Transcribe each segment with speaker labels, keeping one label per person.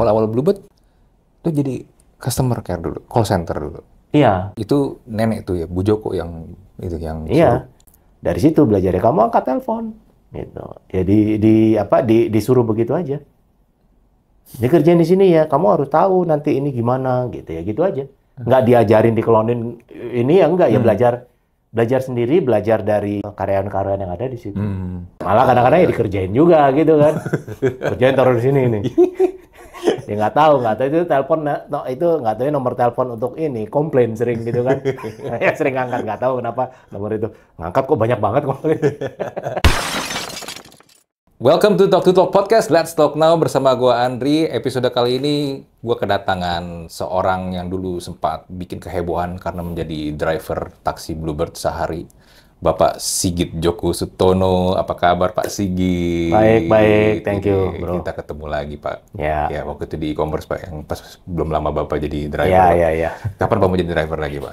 Speaker 1: awal-awal Bluebird tuh jadi customer care dulu, call center dulu.
Speaker 2: Iya.
Speaker 1: Itu nenek tuh ya, Bu Joko yang itu yang
Speaker 2: Iya. Dari situ belajarnya kamu angkat telepon gitu. Jadi disuruh begitu aja. Dia kerjain di sini ya, kamu harus tahu nanti ini gimana gitu ya, gitu aja. Nggak diajarin diklonin ini ya enggak ya, belajar sendiri, belajar dari karyawan-karyawan yang ada di situ. Malah kadang-kadang ya dikerjain juga gitu kan. Kerjain taruh di sini nih. Ya nggak tahu itu telepon, itu nggak tahu nomor telepon untuk ini komplain sering gitu kan. Ya sering ngangkat, nggak tahu kenapa nomor itu ngangkat kok banyak banget komplain.
Speaker 1: Welcome to Talk Podcast, Let's Talk Now bersama gue Andri. Episode kali ini gue kedatangan seorang yang dulu sempat bikin kehebohan karena menjadi driver taksi Bluebird sehari. Bapak Sigit Djoko Sutono. Apa kabar Pak Sigit?
Speaker 2: Baik, thank you bro.
Speaker 1: Kita ketemu lagi Pak.
Speaker 2: Ya.
Speaker 1: Ya, waktu itu di e-commerce Pak, yang pas belum lama Bapak jadi driver.
Speaker 2: Ya.
Speaker 1: Kapan Bapak mau jadi driver lagi Pak?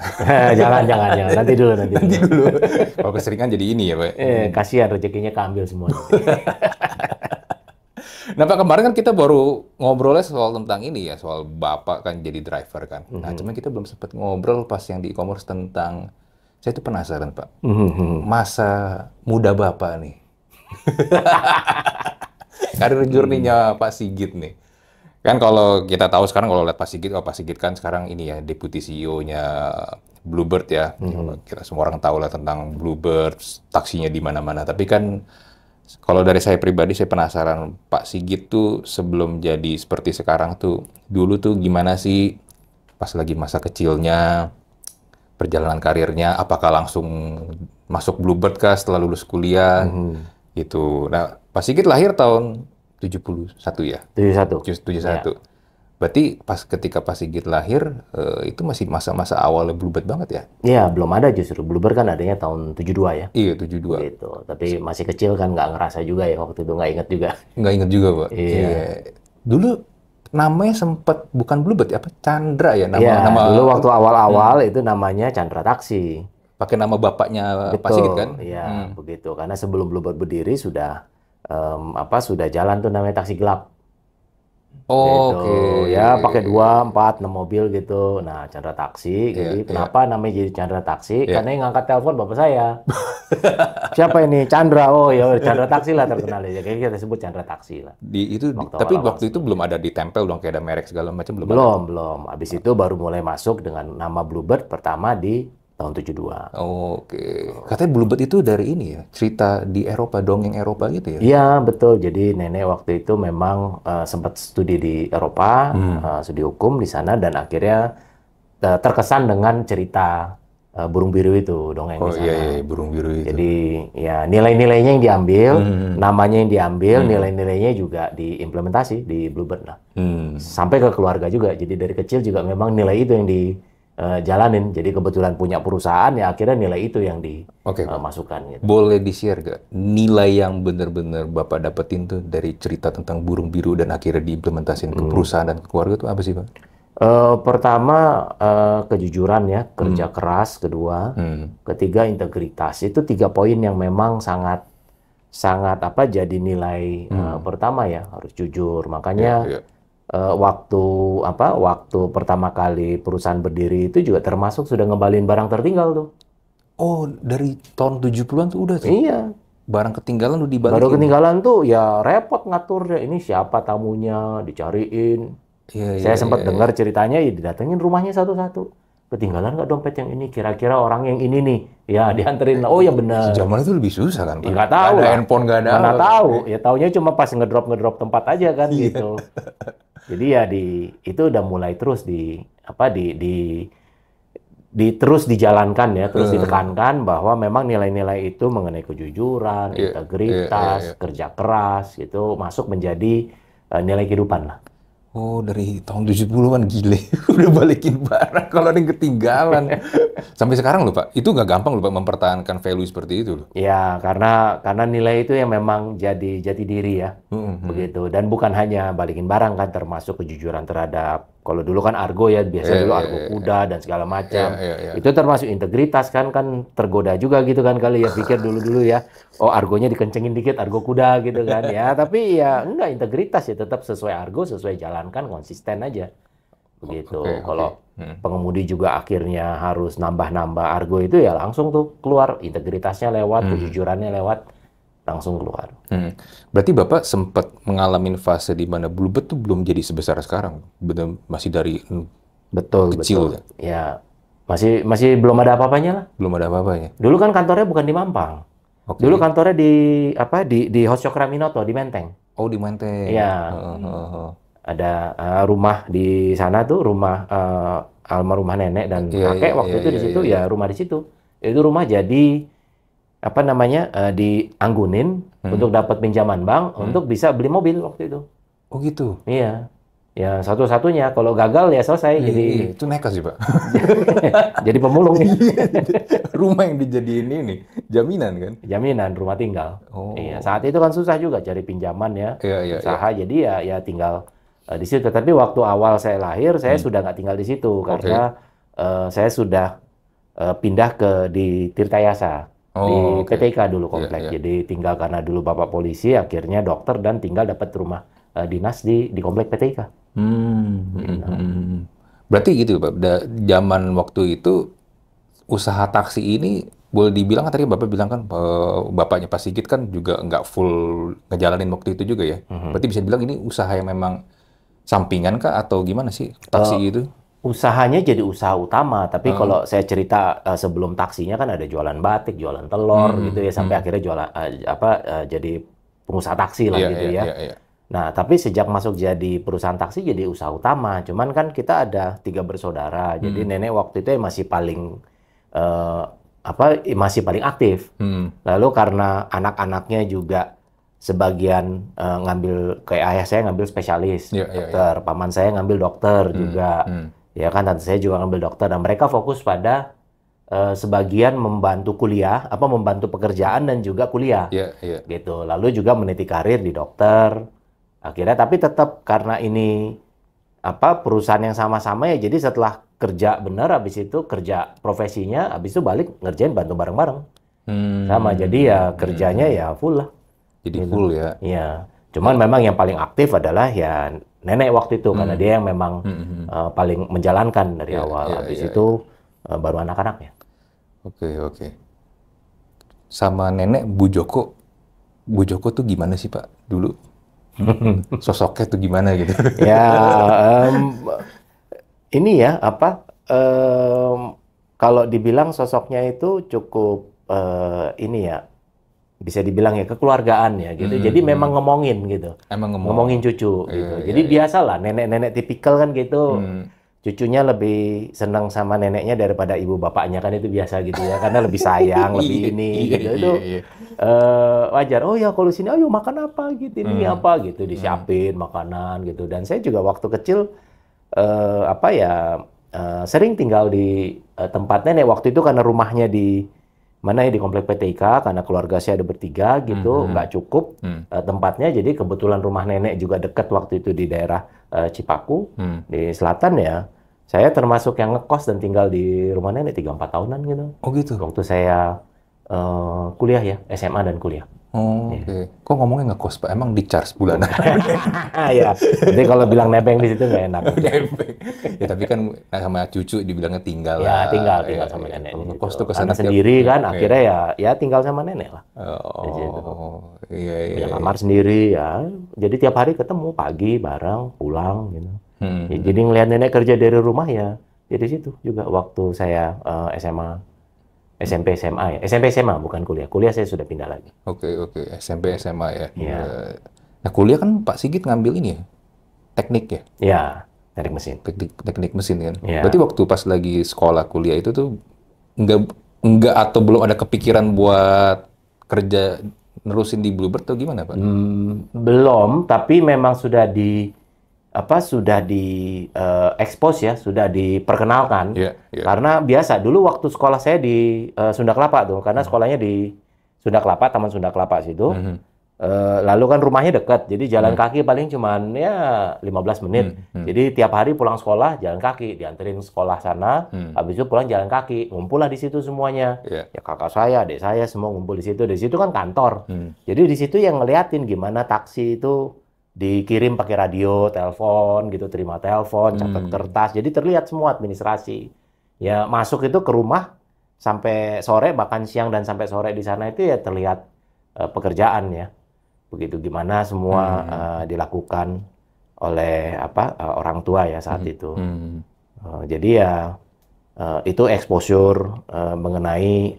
Speaker 2: jangan. Nanti dulu.
Speaker 1: Kalau keseringan jadi ini ya Pak.
Speaker 2: Kasihan rezekinya keambil semua.
Speaker 1: Nah Pak, kemarin kan kita baru ngobrolnya soal tentang ini ya, soal Bapak kan jadi driver kan. Nah, cuman kita belum sempat ngobrol pas yang di e-commerce tentang, saya tuh penasaran Pak, masa muda Bapak nih. Karir journey-nya Pak Sigit nih. Kan kalau kita tahu sekarang kalau lihat Pak Sigit kan sekarang ini ya, Deputi CEO-nya Bluebird ya. Kita semua orang tahu lah tentang Bluebird, taksinya di mana-mana. Tapi kan kalau dari saya pribadi, saya penasaran Pak Sigit tuh sebelum jadi seperti sekarang tuh, dulu tuh gimana sih pas lagi masa kecilnya, perjalanan karirnya, apakah langsung masuk Bluebird kah setelah lulus kuliah, gitu. Nah, Pak Sigit lahir tahun 71 ya? 71. Berarti ketika Pak Sigit lahir, itu masih masa-masa awal Bluebird banget ya?
Speaker 2: Iya, belum ada justru. Bluebird kan adanya tahun 72 ya?
Speaker 1: Iya, 72.
Speaker 2: Gitu. Tapi masih kecil kan nggak ngerasa juga ya waktu itu, nggak inget juga.
Speaker 1: Nggak inget juga, Pak?
Speaker 2: Iya.
Speaker 1: Dulu namanya sempat bukan Bluebird ya, apa? Chandra ya?
Speaker 2: Dulu waktu awal-awal itu namanya Chandra Taksi.
Speaker 1: Pakai nama bapaknya Pak Sigit kan?
Speaker 2: Iya, begitu. Karena sebelum Bluebird berdiri sudah jalan tuh namanya taksi gelap.
Speaker 1: Oh,
Speaker 2: gitu.
Speaker 1: Oke.
Speaker 2: Ya pakai 2, 4, 6 mobil gitu. Nah, Chandra Taksi. Jadi kenapa namanya jadi Chandra Taksi? Karena yang ngangkat telepon bapak saya. Siapa ini? Chandra. Oh ya, Chandra Taksi lah terkenal ya. Kayaknya kita sebut Chandra Taksi lah.
Speaker 1: Tapi waktu itu belum ada ditempel dong, kayak ada merek segala macam belum?
Speaker 2: Belum. Habis itu baru mulai masuk dengan nama Bluebird pertama di tahun 72.
Speaker 1: Oke. Katanya Bluebird itu dari ini ya, cerita di Eropa, dongeng Eropa gitu ya?
Speaker 2: Iya, betul. Jadi nenek waktu itu memang sempat studi di Eropa, studi hukum di sana, dan akhirnya terkesan dengan cerita burung biru itu, dongeng di sana.
Speaker 1: Iya, burung biru itu.
Speaker 2: Jadi ya nilai-nilainya yang diambil, namanya yang diambil, nilai-nilainya juga diimplementasi di Bluebird lah. Sampai ke keluarga juga. Jadi dari kecil juga memang nilai itu yang dijalanin. Jadi kebetulan punya perusahaan, ya akhirnya nilai itu yang dimasukkan. Gitu.
Speaker 1: Boleh di-share gak nilai yang benar-benar Bapak dapetin tuh dari cerita tentang burung biru dan akhirnya diimplementasikan ke perusahaan dan ke keluarga tuh apa sih Pak?
Speaker 2: Pertama kejujuran ya, kerja keras. Kedua, ketiga integritas. Itu 3 poin yang memang sangat jadi nilai pertama ya, harus jujur. Makanya waktu pertama kali perusahaan berdiri itu juga termasuk sudah ngembalin barang tertinggal tuh.
Speaker 1: Oh, dari tahun 70-an tuh udah tuh?
Speaker 2: Iya.
Speaker 1: Barang ketinggalan tuh dibalikin?
Speaker 2: Barang ketinggalan tuh ya repot ngaturnya. Ini siapa tamunya, dicariin. Saya sempat dengar ceritanya, ya didatengin rumahnya satu-satu. Ketinggalan nggak dompet yang ini? Kira-kira orang yang ini nih. Ya dianterin. Oh ya benar.
Speaker 1: Zaman itu lebih susah kan Pak?
Speaker 2: Nggak tahu.
Speaker 1: Nggak ada handphone, nggak ada.
Speaker 2: Mana tahu. Ya taunya cuma pas ngedrop tempat aja kan gitu. Jadi ya itu udah mulai terus terus dijalankan ya, terus ditekankan bahwa memang nilai-nilai itu mengenai kejujuran, integritas, kerja keras itu masuk menjadi nilai kehidupan lah.
Speaker 1: Oh, dari tahun 70-an gile. Udah balikin barang kalau ada yang ketinggalan. Sampai sekarang loh Pak, itu nggak gampang loh Pak mempertahankan value seperti itu loh.
Speaker 2: Ya, karena nilai itu yang memang jadi jati diri ya. Begitu. Dan bukan hanya balikin barang kan, termasuk kejujuran terhadap Kalau dulu kan argo ya, biasa
Speaker 1: Iya,
Speaker 2: dulu
Speaker 1: iya,
Speaker 2: argo
Speaker 1: iya.
Speaker 2: kuda dan segala macam.
Speaker 1: Iya.
Speaker 2: Itu termasuk integritas kan tergoda juga gitu kan kali ya pikir dulu-dulu ya. Oh, argonya dikencengin dikit argo kuda gitu kan ya. Tapi ya enggak, integritas ya tetap sesuai argo, sesuai jalankan, konsisten aja. Begitu.
Speaker 1: Oke.
Speaker 2: Kalau pengemudi juga akhirnya harus nambah-nambah argo itu ya langsung tuh keluar integritasnya lewat, kejujurannya lewat, langsung keluar.
Speaker 1: Berarti Bapak sempat mengalami fase di mana Bluebird tuh belum jadi sebesar sekarang, benar masih dari
Speaker 2: Betul,
Speaker 1: kecil
Speaker 2: betul. Ya, masih belum ada apa-apanya lah.
Speaker 1: belum ada apa-apanya.
Speaker 2: Dulu kan kantornya bukan di Mampang.
Speaker 1: Oke.
Speaker 2: Dulu kantornya di apa? Di Hos Cokraminoto di Menteng.
Speaker 1: Oh, di Menteng.
Speaker 2: Iya. Ada rumah di sana tuh, rumah almarhumah nenek dan kakek waktu itu di situ ya, rumah di situ. Itu rumah jadi apa namanya? Dianggunin untuk dapat pinjaman bank untuk bisa beli mobil waktu itu.
Speaker 1: Oh gitu.
Speaker 2: Iya. Ya satu-satunya kalau gagal ya selesai. Jadi
Speaker 1: Itu nekat sih, Pak.
Speaker 2: jadi pemulung nih.
Speaker 1: Rumah yang dijadiin ini jaminan kan?
Speaker 2: Jaminan rumah tinggal.
Speaker 1: Oh.
Speaker 2: Iya, saat itu kan susah juga cari pinjaman ya,
Speaker 1: Iya.
Speaker 2: usaha. Jadi ya tinggal di situ. Tapi waktu awal saya lahir, saya sudah nggak tinggal di situ karena saya sudah pindah di Tirtayasa, di PTK dulu komplek. Jadi tinggal karena dulu bapak polisi, akhirnya dokter dan tinggal dapat rumah dinas di komplek PTK.
Speaker 1: Berarti gitu, Pak. Zaman waktu itu usaha taksi ini boleh dibilang kan tadi Bapak bilang kan bapaknya Pak Sigit kan juga nggak full ngejalanin waktu itu juga ya. Berarti bisa dibilang ini usaha yang memang sampingan kah atau gimana sih taksi itu?
Speaker 2: Usahanya jadi usaha utama, tapi kalau saya cerita sebelum taksinya kan ada jualan batik, jualan telur gitu ya, sampai akhirnya jualan jadi pengusaha taksi lah gitu ya.
Speaker 1: Iya.
Speaker 2: Nah, tapi sejak masuk jadi perusahaan taksi jadi usaha utama. Cuman kan kita ada 3 bersaudara. Jadi nenek waktu itu masih paling masih paling aktif. Lalu karena anak-anaknya juga sebagian ngambil kayak ayah saya ngambil spesialis dokter, paman saya ngambil dokter juga. Ya kan tante saya juga ngambil dokter dan mereka fokus pada sebagian membantu kuliah, membantu pekerjaan dan juga kuliah. Gitu. Lalu juga meniti karir di dokter. Akhirnya tapi tetap karena ini perusahaan yang sama-sama ya, jadi setelah kerja benar habis itu kerja profesinya, habis itu balik ngerjain bantu bareng-bareng. Sama, jadi ya kerjanya ya full lah.
Speaker 1: Jadi full ya.
Speaker 2: Iya. Cuman memang yang paling aktif adalah ya nenek waktu itu karena dia yang memang paling menjalankan dari awal. Habis itu baru anak-anaknya.
Speaker 1: Oke. Sama nenek Bu Joko tuh gimana sih Pak dulu? Sosoknya tuh gimana gitu?
Speaker 2: Ya, ini ya kalau dibilang sosoknya itu cukup ini ya, bisa dibilang ya kekeluargaan ya gitu. Jadi memang ngomongin gitu, ngomongin cucu gitu. Jadi biasalah nenek-nenek tipikal kan gitu. Cucunya lebih senang sama neneknya daripada ibu bapaknya kan, itu biasa gitu ya, karena lebih sayang, lebih ini gitu. Itu wajar. Oh ya kalau sini ayo makan apa gitu, ini apa gitu, disiapin makanan gitu. Dan saya juga waktu kecil sering tinggal di tempat nenek waktu itu karena rumahnya di mana ya, di komplek PTK, karena keluarga saya ada bertiga gitu, nggak cukup tempatnya. Jadi kebetulan rumah nenek juga dekat waktu itu di daerah Cipaku di selatan ya. Saya termasuk yang ngekos dan tinggal di rumah nenek 3-4 tahunan gitu.
Speaker 1: Oh gitu.
Speaker 2: Waktu saya kuliah ya, SMA dan kuliah.
Speaker 1: Oh, oke. Kok ngomongnya ngekos Pak? Emang di charge bulanan?
Speaker 2: Ya, jadi kalau bilang nebeng di situ nggak enak.
Speaker 1: Nebeng. Ya tapi kan sama cucu dibilangnya tinggal
Speaker 2: Ya
Speaker 1: lah.
Speaker 2: tinggal sama nenek.
Speaker 1: Ngekos tuh
Speaker 2: Karena
Speaker 1: kesana
Speaker 2: sendiri kan, akhirnya ya tinggal sama nenek lah.
Speaker 1: Iya.
Speaker 2: Punya kamar sendiri ya. Jadi tiap hari ketemu, pagi bareng, pulang gitu. Ya, jadi ngelihat nenek kerja dari rumah ya. Jadi situ juga waktu saya SMA. SMP SMA ya. SMP SMA bukan kuliah. Kuliah saya sudah pindah lagi.
Speaker 1: Oke. SMP SMA ya.
Speaker 2: Iya.
Speaker 1: Nah, kuliah kan Pak Sigit ngambil ini ya. Teknik ya?
Speaker 2: Iya, teknik mesin.
Speaker 1: Teknik mesin kan.
Speaker 2: Iya.
Speaker 1: Berarti waktu pas lagi sekolah kuliah itu tuh enggak atau belum ada kepikiran buat kerja nerusin di Bluebird atau gimana, Pak?
Speaker 2: Belum, tapi memang sudah expose ya, sudah diperkenalkan.
Speaker 1: Iya.
Speaker 2: Karena biasa dulu waktu sekolah saya di Sunda Kelapa tuh, karena sekolahnya di Sunda Kelapa, Taman Sunda Kelapa situ. Lalu kan rumahnya dekat, jadi jalan kaki paling cuman ya 15 menit. Jadi tiap hari pulang sekolah jalan kaki, dianterin sekolah sana, habis itu pulang jalan kaki, ngumpul lah di situ semuanya.
Speaker 1: Iya.
Speaker 2: Ya kakak saya, adik saya semua ngumpul di situ. Di situ kan kantor. Jadi di situ yang ngeliatin gimana taksi itu dikirim pakai radio, telepon gitu, terima telepon, catat kertas. Jadi terlihat semua administrasi. Ya masuk itu ke rumah sampai sore, makan siang dan sampai sore di sana itu ya terlihat pekerjaan ya. Begitu gimana semua dilakukan oleh orang tua ya saat itu. Jadi ya itu exposure mengenai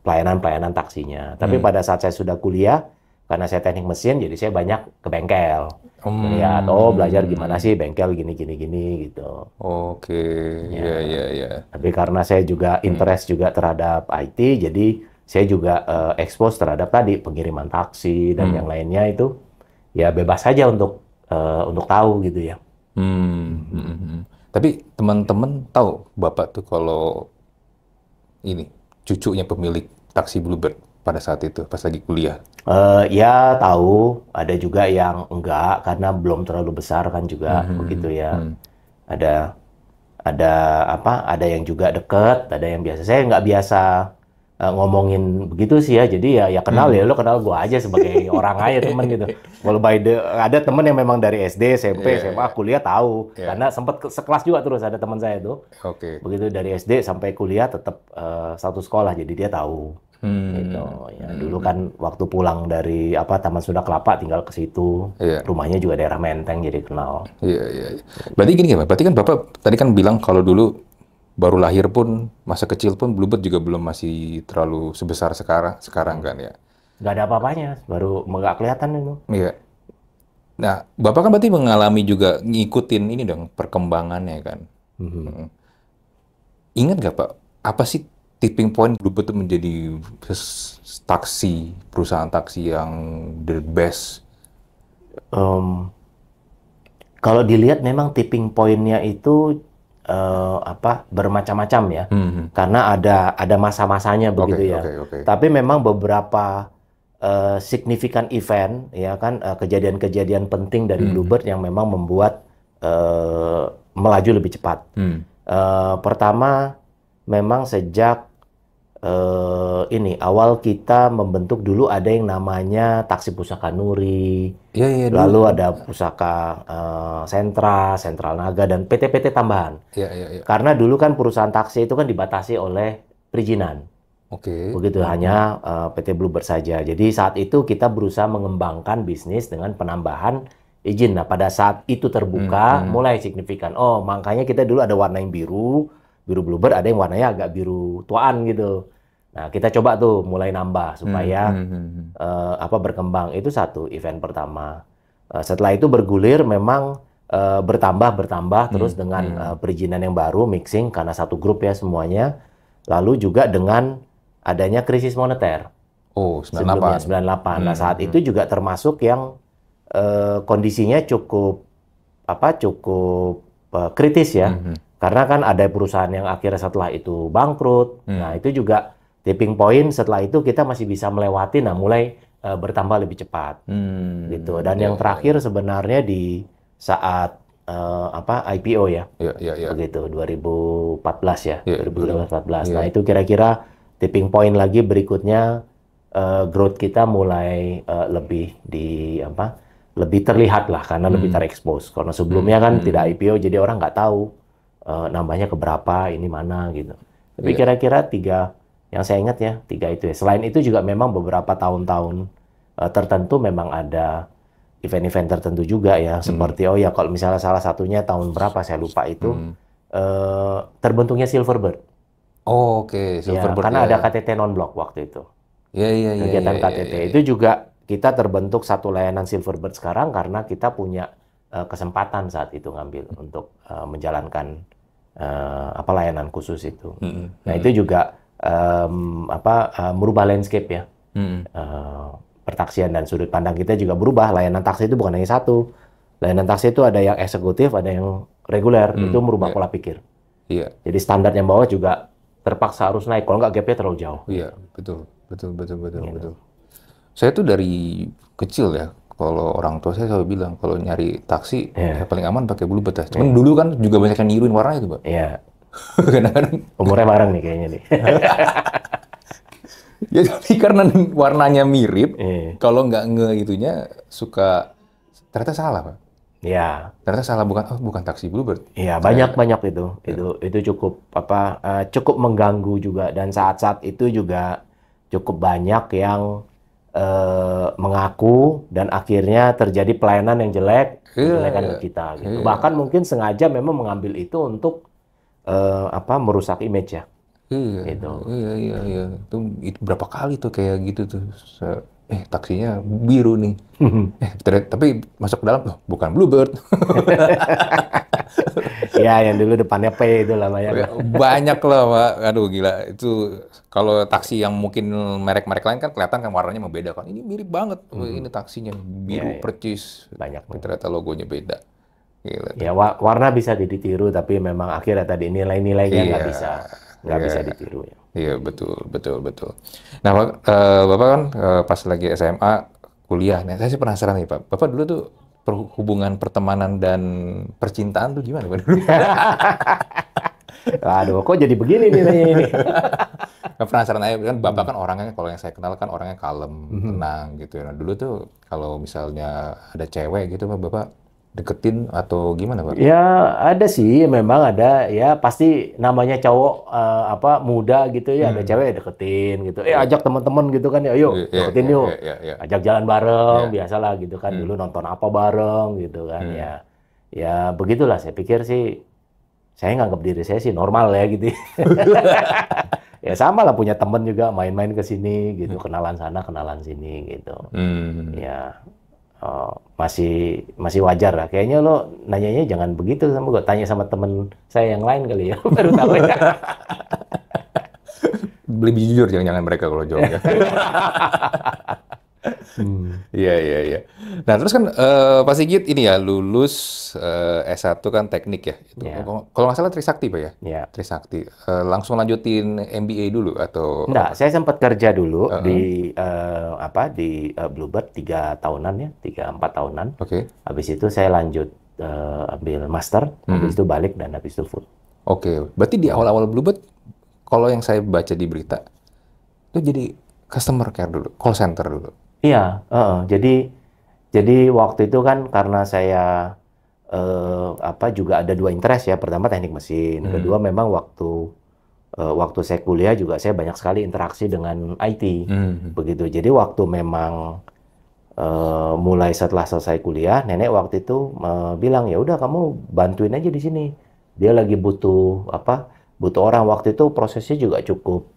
Speaker 2: pelayanan-pelayanan taksinya. Tapi pada saat saya sudah kuliah, karena saya teknik mesin, jadi saya banyak ke bengkel. Melihat, belajar gimana sih bengkel gini gitu.
Speaker 1: Oke, ya.
Speaker 2: Tapi karena saya juga interest juga terhadap IT, jadi saya juga expose terhadap tadi pengiriman taksi dan yang lainnya itu ya bebas saja untuk tahu gitu ya.
Speaker 1: Tapi teman-teman tahu Bapak tuh kalau ini cucunya pemilik taksi Bluebird pada saat itu pas lagi kuliah.
Speaker 2: Ya tahu, ada juga yang enggak karena belum terlalu besar kan juga begitu ya. Ada yang juga deket, ada yang biasa. Saya nggak biasa ngomongin begitu sih ya, jadi ya kenal ya, lo kenal gua aja sebagai orang aja temen gitu. Kalau ada temen yang memang dari SD, SMP, SMA, kuliah tahu, karena sempat sekelas juga terus ada teman saya tuh. Begitu dari SD sampai kuliah tetap satu sekolah, jadi dia tahu. Gitu. Ya, dulu kan waktu pulang dari Taman Sunda Kelapa tinggal ke situ, rumahnya juga daerah Menteng, jadi kenal.
Speaker 1: Iya. Berarti gini ya, berarti kan Bapak tadi kan bilang kalau dulu baru lahir pun, masa kecil pun Bluebird juga belum masih terlalu sebesar sekarang kan ya?
Speaker 2: Nggak ada apa-apanya, baru nggak kelihatan itu.
Speaker 1: Iya. Nah, Bapak kan berarti mengalami juga ngikutin ini dong, perkembangannya kan? Ingat nggak Pak, apa sih tipping point Bluebird itu menjadi perusahaan taksi yang the best?
Speaker 2: Kalau dilihat memang tipping point-nya itu bermacam-macam ya, karena ada masa-masanya begitu ya. Tapi memang beberapa signifikan event ya kan, kejadian-kejadian penting dari Bluebird yang memang membuat melaju lebih cepat. Pertama, memang sejak awal kita membentuk dulu ada yang namanya Taksi Pusaka Nuri, lalu ada Pusaka Sentral Naga, dan PT-PT tambahan. Karena dulu kan perusahaan taksi itu kan dibatasi oleh perizinan. Begitu, hanya PT Bluebird saja. Jadi saat itu kita berusaha mengembangkan bisnis dengan penambahan izin. Nah, pada saat itu terbuka, mulai signifikan. Oh, makanya kita dulu ada warna yang biru Bluebird, ada yang warnanya agak biru tuaan gitu. Nah, kita coba tuh mulai nambah supaya berkembang. Itu satu event pertama. Setelah itu bergulir memang bertambah terus dengan perizinan yang baru, mixing karena satu grup ya semuanya. Lalu juga dengan adanya krisis moneter. Sebelumnya 98. Nah, saat itu juga termasuk yang kondisinya cukup kritis ya. Karena kan ada perusahaan yang akhirnya setelah itu bangkrut. Nah, itu juga tipping point. Setelah itu kita masih bisa melewati, nah mulai bertambah lebih cepat. Gitu. Dan yang terakhir sebenarnya di saat IPO ya. Begitu, 2014 ya. 2014. Nah, itu kira-kira tipping point lagi berikutnya, growth kita mulai lebih lebih terlihat lah, karena lebih terekspos. Karena sebelumnya kan tidak IPO, jadi orang nggak tahu nambahnya ke berapa, ini mana gitu. Tapi kira-kira 3 yang saya ingat ya, 3 itu ya. Selain itu juga memang beberapa tahun-tahun tertentu memang ada event-event tertentu juga ya, seperti kalau misalnya salah satunya tahun berapa saya lupa itu, terbentuknya Silverbird.
Speaker 1: Silverbird.
Speaker 2: Karena ada KTT non-blok waktu itu. Kegiatan KTT itu juga kita terbentuk satu layanan Silverbird sekarang karena kita punya kesempatan saat itu ngambil untuk menjalankan layanan khusus itu. Nah, itu juga merubah landscape ya. Pertaksian dan sudut pandang kita juga berubah. Layanan taksi itu bukan hanya satu. Layanan taksi itu ada yang eksekutif, ada yang reguler. Itu merubah pola pikir. Jadi standar yang bawah juga terpaksa harus naik. Kalau nggak, gapnya terlalu jauh.
Speaker 1: Betul. Saya tuh dari kecil ya. Kalau orang tua saya selalu bilang kalau nyari taksi
Speaker 2: Iya.
Speaker 1: ya paling aman pakai Bluebird ya. Cuman dulu kan juga banyak yang niruin warnanya itu, Pak.
Speaker 2: Iya,
Speaker 1: Kadang-kadang
Speaker 2: umurnya bareng nih kayaknya nih.
Speaker 1: ya tapi karena warnanya mirip,
Speaker 2: Iya.
Speaker 1: kalau nggak itunya suka ternyata salah, Pak.
Speaker 2: Iya.
Speaker 1: Ternyata salah, bukan taksi Bluebird.
Speaker 2: Iya, banyak itu. Itu cukup cukup mengganggu juga, dan saat-saat itu juga cukup banyak yang mengaku dan akhirnya terjadi pelayanan yang jelek, menjelekan ke kita gitu.
Speaker 1: Iya.
Speaker 2: Bahkan mungkin sengaja memang mengambil itu untuk merusak image ya.
Speaker 1: Iya,
Speaker 2: Gitu.
Speaker 1: iya. Itu berapa kali tuh kayak gitu tuh. Taksinya biru nih. Tapi masuk ke dalam, loh, bukan Bluebird.
Speaker 2: Ya, yang dulu depannya P itu namanya.
Speaker 1: Banyak lah, Pak. Aduh, gila. Itu kalau taksi yang mungkin merek-merek lain kan kelihatan kan warnanya membedakan. Ini mirip banget. Ini taksinya biru
Speaker 2: Iya.
Speaker 1: percis.
Speaker 2: Banyak.
Speaker 1: Ternyata logonya beda. Gila.
Speaker 2: Ya, warna bisa ditiru, tapi memang akhirnya tadi nilai-nilainya nggak bisa ditiru ya.
Speaker 1: Iya, betul. Nah, Pak, Bapak kan pas lagi SMA, kuliah. Nah, saya sih penasaran nih, Pak. Bapak dulu tuh hubungan pertemanan dan percintaan tuh gimana, Pak?
Speaker 2: Aduh, kok jadi begini nih nanya ini?
Speaker 1: Penasaran aja, kan Bapak kan orangnya, kalau yang saya kenal kan orangnya kalem, tenang gitu. Nah, dulu tuh kalau misalnya ada cewek gitu, Pak, Bapak deketin atau gimana, Pak?
Speaker 2: Ya, ada sih, memang ada. Ya, pasti namanya cowok muda gitu ya, ada cewek deketin gitu. Ajak teman-teman gitu kan, ya, yuk deketin yuk.
Speaker 1: Iya.
Speaker 2: Ajak jalan bareng, biasalah gitu kan. Dulu nonton apa bareng gitu kan. Ya begitulah. Saya pikir sih, saya nganggap diri saya sih normal ya gitu. Ya sama lah, punya temen juga main-main ke sini gitu, kenalan sana, kenalan sini gitu. Ya. Masih wajar lah. Kayaknya lo nanyanya jangan begitu, sama gue tanya sama temen saya yang lain kali ya. Baru tahu ya.
Speaker 1: Lebih jujur jangan mereka kalau jawabnya. Iya. Nah, terus kan Pak Sigit ini ya lulus S1 kan teknik ya. Itu, kalau nggak salah Trisakti, Pak ya?
Speaker 2: Ya.
Speaker 1: Trisakti. Langsung lanjutin MBA dulu atau?
Speaker 2: Enggak, saya sempat kerja dulu di Bluebird 3 tahunan ya, 3-4 tahunan.
Speaker 1: Oke.
Speaker 2: Habis itu saya lanjut ambil master, habis itu balik dan habis itu full.
Speaker 1: Oke. Berarti di awal-awal Bluebird, kalau yang saya baca di berita, itu jadi customer care dulu, call center dulu.
Speaker 2: Iya, jadi waktu itu kan karena saya juga ada 2 interest ya. Pertama teknik mesin, kedua memang waktu saya kuliah juga saya banyak sekali interaksi dengan IT, begitu. Jadi waktu memang mulai setelah selesai kuliah, nenek waktu itu bilang, ya udah kamu bantuin aja di sini. Dia lagi butuh orang. Waktu itu prosesnya juga cukup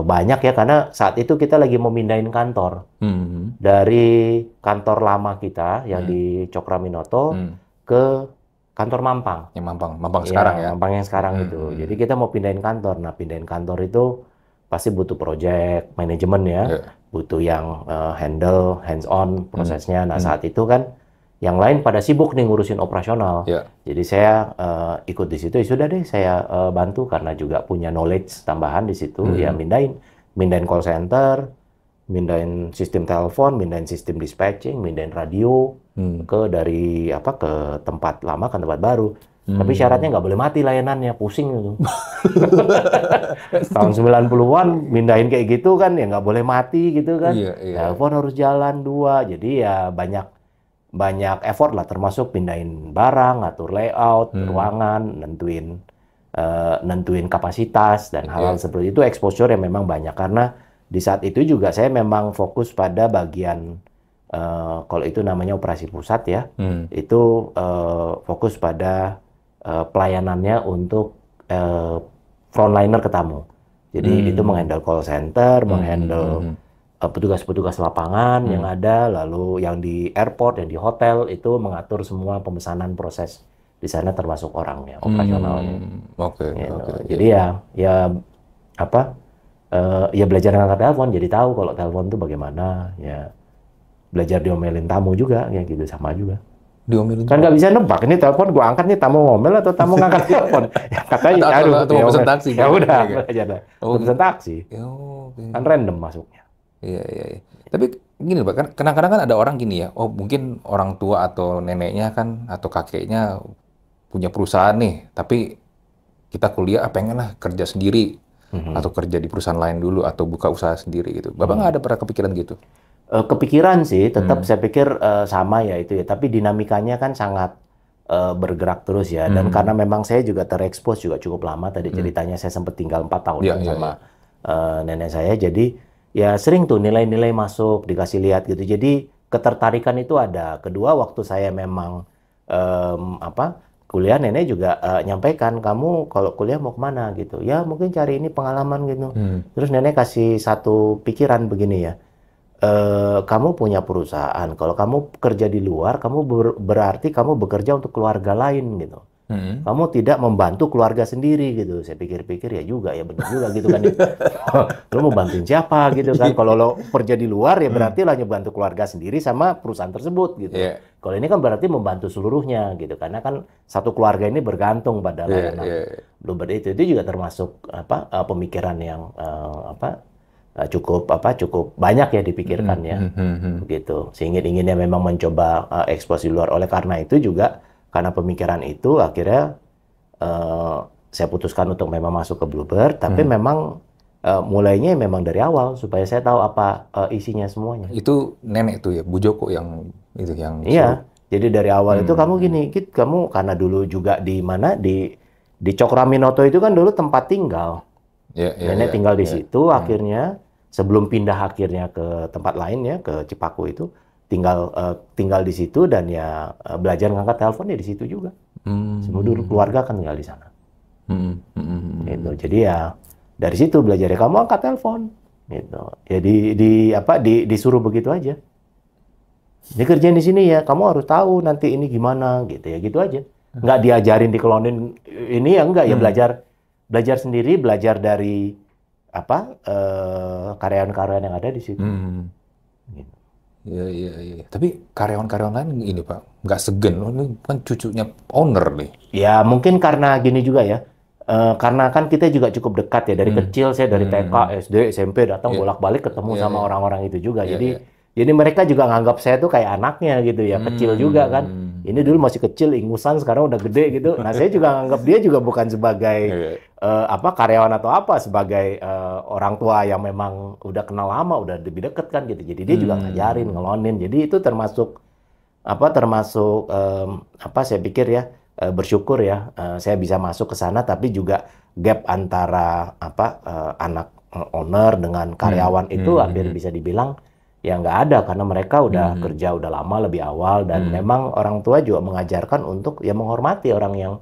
Speaker 2: banyak ya, karena saat itu kita lagi mau mindahin kantor dari kantor lama kita yang di Cokraminoto ke kantor Mampang.
Speaker 1: Yang Mampang sekarang ya?
Speaker 2: Mampang yang sekarang itu. Jadi kita mau pindahin kantor. Nah, pindahin kantor itu pasti butuh project manajemen ya, butuh yang handle hands-on prosesnya. Nah, saat itu kan yang lain pada sibuk nih ngurusin operasional. Jadi saya ikut di situ, ya sudah deh saya bantu karena juga punya knowledge tambahan di situ. Ya mindahin call center, mindahin sistem telepon, mindahin sistem dispatching, mindahin radio dari ke tempat lama ke tempat baru. Tapi syaratnya nggak boleh mati layanannya, pusing itu. Tahun 90-an mindahin kayak gitu kan, ya nggak boleh mati gitu kan. Telepon harus jalan 2, jadi ya banyak effort lah, termasuk pindahin barang, ngatur layout, ruangan, nentuin kapasitas dan hal-hal seperti itu. Exposure yang memang banyak, karena di saat itu juga saya memang fokus pada bagian kalau itu namanya operasi pusat ya, itu fokus pada pelayanannya untuk frontliner ke tamu. Jadi itu menghandle call center, menghandle petugas-petugas lapangan yang ada, lalu yang di airport, yang di hotel, itu mengatur semua pemesanan proses di sana termasuk orangnya, operasionalnya. Jadi ya belajar ngangkat telepon, jadi tahu kalau telepon itu bagaimana, ya belajar diomelin tamu juga, ya gitu, sama juga.
Speaker 1: Diomelin
Speaker 2: kan nggak bisa nebak, ini telepon gua angkat nih tamu ngomel atau tamu ngangkat telepon. Ya, katanya
Speaker 1: atau mau pesen taksi.
Speaker 2: Ya udah, belajar lah. Pesen taksi. Kan random masuknya.
Speaker 1: Iya, iya, iya. Tapi gini Pak, kan kadang-kadang kan ada orang gini ya, oh mungkin orang tua atau neneknya kan atau kakeknya punya perusahaan nih, tapi kita kuliah pengen lah kerja sendiri
Speaker 2: Mhm.
Speaker 1: atau kerja di perusahaan lain dulu atau buka usaha sendiri gitu. Bapak
Speaker 2: Mhm.
Speaker 1: nggak ada pernah kepikiran gitu?
Speaker 2: Kepikiran sih, tetap
Speaker 1: Hmm.
Speaker 2: saya pikir sama ya itu ya. Tapi dinamikanya kan sangat bergerak terus ya. Dan karena
Speaker 1: Hmm.
Speaker 2: memang saya juga terekspos juga cukup lama. Tadi
Speaker 1: Hmm.
Speaker 2: ceritanya saya sempat tinggal 4 tahun
Speaker 1: Iya,
Speaker 2: kan
Speaker 1: iya, iya.
Speaker 2: sama nenek saya. Jadi ya sering tuh nilai-nilai masuk, dikasih lihat gitu. Jadi ketertarikan itu ada. Kedua, waktu saya memang apa kuliah, nenek juga nyampaikan, kamu kalau kuliah mau kemana gitu. Ya mungkin cari ini pengalaman gitu.
Speaker 1: Hmm.
Speaker 2: Terus nenek kasih satu pikiran begini ya. Kamu punya perusahaan. Kalau kamu kerja di luar, kamu berarti kamu bekerja untuk keluarga lain gitu.
Speaker 1: Hmm.
Speaker 2: Kamu tidak membantu keluarga sendiri gitu. Saya pikir-pikir ya juga ya benar juga gitu kan. Lo mau bantuin siapa gitu kan? Kalau lo kerja di luar ya
Speaker 1: Hmm.
Speaker 2: berarti lo hanya bantu keluarga sendiri sama perusahaan tersebut gitu.
Speaker 1: Iya,
Speaker 2: Kalau ini kan berarti membantu seluruhnya gitu. Karena kan satu keluarga ini bergantung pada
Speaker 1: iya,
Speaker 2: layanan
Speaker 1: iya.
Speaker 2: Bluebird itu. Itu juga termasuk pemikiran yang cukup banyak ya
Speaker 1: Hmm.
Speaker 2: dipikirkan ya
Speaker 1: Hmm. Hmm. Hmm.
Speaker 2: begitu. Seingin-inginnya memang mencoba ekspos di luar. Oleh karena itu juga karena pemikiran itu akhirnya eh, saya putuskan untuk memang masuk ke Bluebird. Tapi
Speaker 1: Hmm.
Speaker 2: memang mulainya memang dari awal supaya saya tahu apa isinya semuanya.
Speaker 1: Itu nenek tuh ya, Bu Joko yang itu yang
Speaker 2: Iya,
Speaker 1: suruh.
Speaker 2: jadi dari awal itu kamu
Speaker 1: Hmm.
Speaker 2: gini, Kit, kamu karena dulu juga di mana di Cokroaminoto itu kan dulu tempat tinggal.
Speaker 1: Ya, ya,
Speaker 2: Nenek
Speaker 1: ya,
Speaker 2: tinggal di
Speaker 1: ya.
Speaker 2: situ,
Speaker 1: Hmm.
Speaker 2: akhirnya sebelum pindah akhirnya ke tempat lain ya, ke Cipaku itu, tinggal di situ dan ya belajar ngangkat telepon ya di situ juga. Semua dulu
Speaker 1: Hmm.
Speaker 2: keluarga kan tinggal di sana.
Speaker 1: Hmm. Hmm.
Speaker 2: Gitu. Jadi ya dari situ belajar ya kamu angkat telepon. Gitu. Ya disuruh begitu aja. Ini kerjaan di sini ya, kamu harus tahu nanti ini gimana gitu ya, gitu aja. Nggak diajarin dikelonin ini ya enggak ya
Speaker 1: Hmm.
Speaker 2: belajar sendiri, belajar dari karyawan-karyawan yang ada di situ.
Speaker 1: Hmm.
Speaker 2: Gitu.
Speaker 1: Iya, iya, iya. Tapi karyawan-karyawan lain ini Pak, nggak segen. Oh, ini kan cucunya owner nih.
Speaker 2: Ya mungkin karena gini juga ya, karena kan kita juga cukup dekat ya dari
Speaker 1: Hmm.
Speaker 2: kecil saya dari TK,
Speaker 1: Hmm.
Speaker 2: SD, SMP datang
Speaker 1: Iya,
Speaker 2: bolak-balik ketemu
Speaker 1: iya,
Speaker 2: sama
Speaker 1: iya,
Speaker 2: orang-orang itu juga.
Speaker 1: iya, iya.
Speaker 2: Jadi mereka juga nganggap saya tuh kayak anaknya gitu ya, kecil juga kan.
Speaker 1: Hmm.
Speaker 2: Ini dulu masih kecil, ingusan, sekarang udah gede gitu. Nah saya juga nganggap dia juga bukan sebagai
Speaker 1: Iya.
Speaker 2: karyawan atau apa, sebagai orang tua yang memang udah kenal lama, udah lebih deket kan gitu. Jadi dia juga ngajarin,
Speaker 1: Hmm.
Speaker 2: ngelonin. Jadi itu termasuk saya pikir ya bersyukur ya saya bisa masuk ke sana, tapi juga gap antara anak owner dengan
Speaker 1: Hmm.
Speaker 2: karyawan itu hampir
Speaker 1: Hmm.
Speaker 2: bisa dibilang ya nggak ada, karena mereka udah
Speaker 1: Hmm.
Speaker 2: kerja udah lama lebih awal dan
Speaker 1: Hmm.
Speaker 2: memang orang tua juga mengajarkan untuk ya menghormati orang yang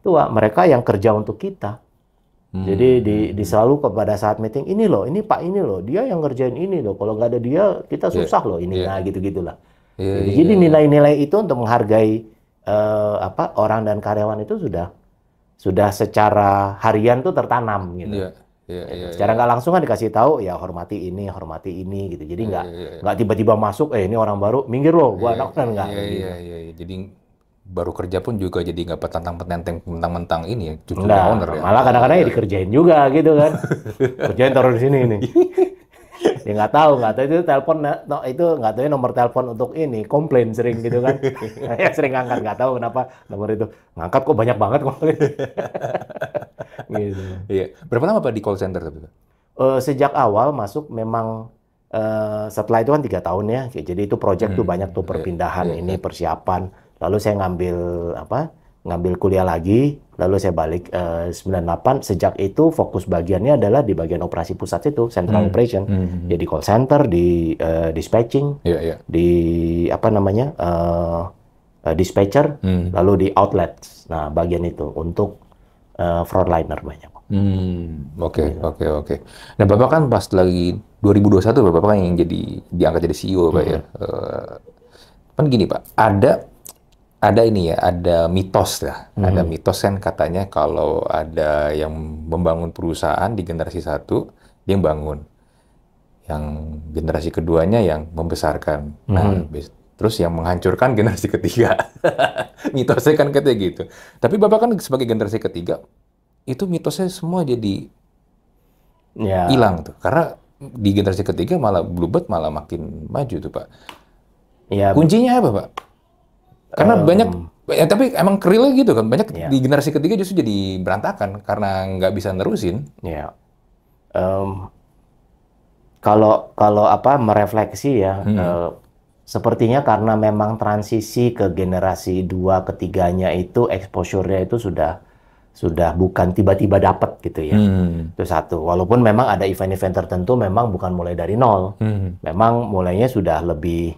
Speaker 2: tua, mereka yang kerja untuk kita. Jadi di
Speaker 1: Hmm.
Speaker 2: selalu kepada saat meeting, ini loh, ini Pak ini loh, dia yang ngerjain ini loh. Kalau nggak ada dia, kita
Speaker 1: Iya,
Speaker 2: susah loh ini.
Speaker 1: iya,
Speaker 2: Nah gitu-gitulah.
Speaker 1: iya,
Speaker 2: Gitu.
Speaker 1: iya,
Speaker 2: Jadi
Speaker 1: iya.
Speaker 2: nilai-nilai itu untuk menghargai orang dan karyawan itu sudah secara harian tuh tertanam gitu.
Speaker 1: Iya, iya,
Speaker 2: Gitu.
Speaker 1: iya,
Speaker 2: Secara
Speaker 1: iya.
Speaker 2: nggak langsung kan dikasih tahu ya hormati ini gitu. Jadi
Speaker 1: Iya,
Speaker 2: nggak
Speaker 1: iya, iya.
Speaker 2: nggak tiba-tiba masuk, ini orang baru, minggir loh, gua
Speaker 1: Iya,
Speaker 2: anak kan nggak
Speaker 1: iya,
Speaker 2: kayak
Speaker 1: iya,
Speaker 2: gitu.
Speaker 1: iya, iya. Jadi baru kerja pun juga jadi nggak petantang-petenteng mentang-mentang ini ya, cucunya
Speaker 2: Enggak,
Speaker 1: owner ya.
Speaker 2: malah
Speaker 1: Oh
Speaker 2: kadang-kadang
Speaker 1: iya,
Speaker 2: ya
Speaker 1: iya.
Speaker 2: dikerjain juga gitu kan. Kerjain taruh di sini nih. Ya nggak tahu itu telepon itu nggak tahu nomor telepon untuk ini komplain sering gitu kan. Ya sering ngangkat nggak tahu kenapa nomor itu ngangkat kok banyak banget komplain gitu.
Speaker 1: Iya. Berapa lama Pak di call center tapi Pak?
Speaker 2: Sejak awal masuk memang setelah itu kan 3 tahun ya. Jadi itu project tuh banyak tuh
Speaker 1: Iya,
Speaker 2: perpindahan
Speaker 1: iya,
Speaker 2: ini
Speaker 1: iya.
Speaker 2: persiapan. Lalu saya ngambil kuliah lagi. Lalu saya balik 98. Sejak itu fokus bagiannya adalah di bagian operasi pusat itu, central operation. Jadi call center, di dispatching,
Speaker 1: Iya, iya.
Speaker 2: di dispatcher, lalu di outlets. Nah, bagian itu untuk frontliner banyak.
Speaker 1: Oke, oke, oke. Nah, Bapak kan pas lagi 2021, Bapak kan yang diangkat jadi CEO, Pak ya. Kan gini, Pak, ada ini ya, ada mitos ya. Ada mitos kan katanya kalau ada yang membangun perusahaan di generasi satu, dia yang bangun. Yang generasi keduanya yang membesarkan. Nah, terus yang menghancurkan generasi ketiga. Mitosnya kan katanya gitu. Tapi Bapak kan sebagai generasi ketiga, itu mitosnya semua jadi
Speaker 2: Ya,
Speaker 1: hilang tuh. Karena di generasi ketiga malah Bluebird malah makin maju tuh Pak.
Speaker 2: Ya,
Speaker 1: Kuncinya apa Pak? Karena banyak, ya, tapi emang realnya gitu kan, banyak
Speaker 2: Ya.
Speaker 1: di generasi ketiga justru jadi berantakan karena nggak bisa nerusin.
Speaker 2: ya. Em, kalau apa merefleksi ya, sepertinya karena memang transisi ke generasi 2 ketiganya itu exposure-nya itu sudah bukan tiba-tiba dapat gitu ya. Itu satu. Walaupun memang ada event-event tertentu memang bukan mulai dari nol. Memang mulainya sudah lebih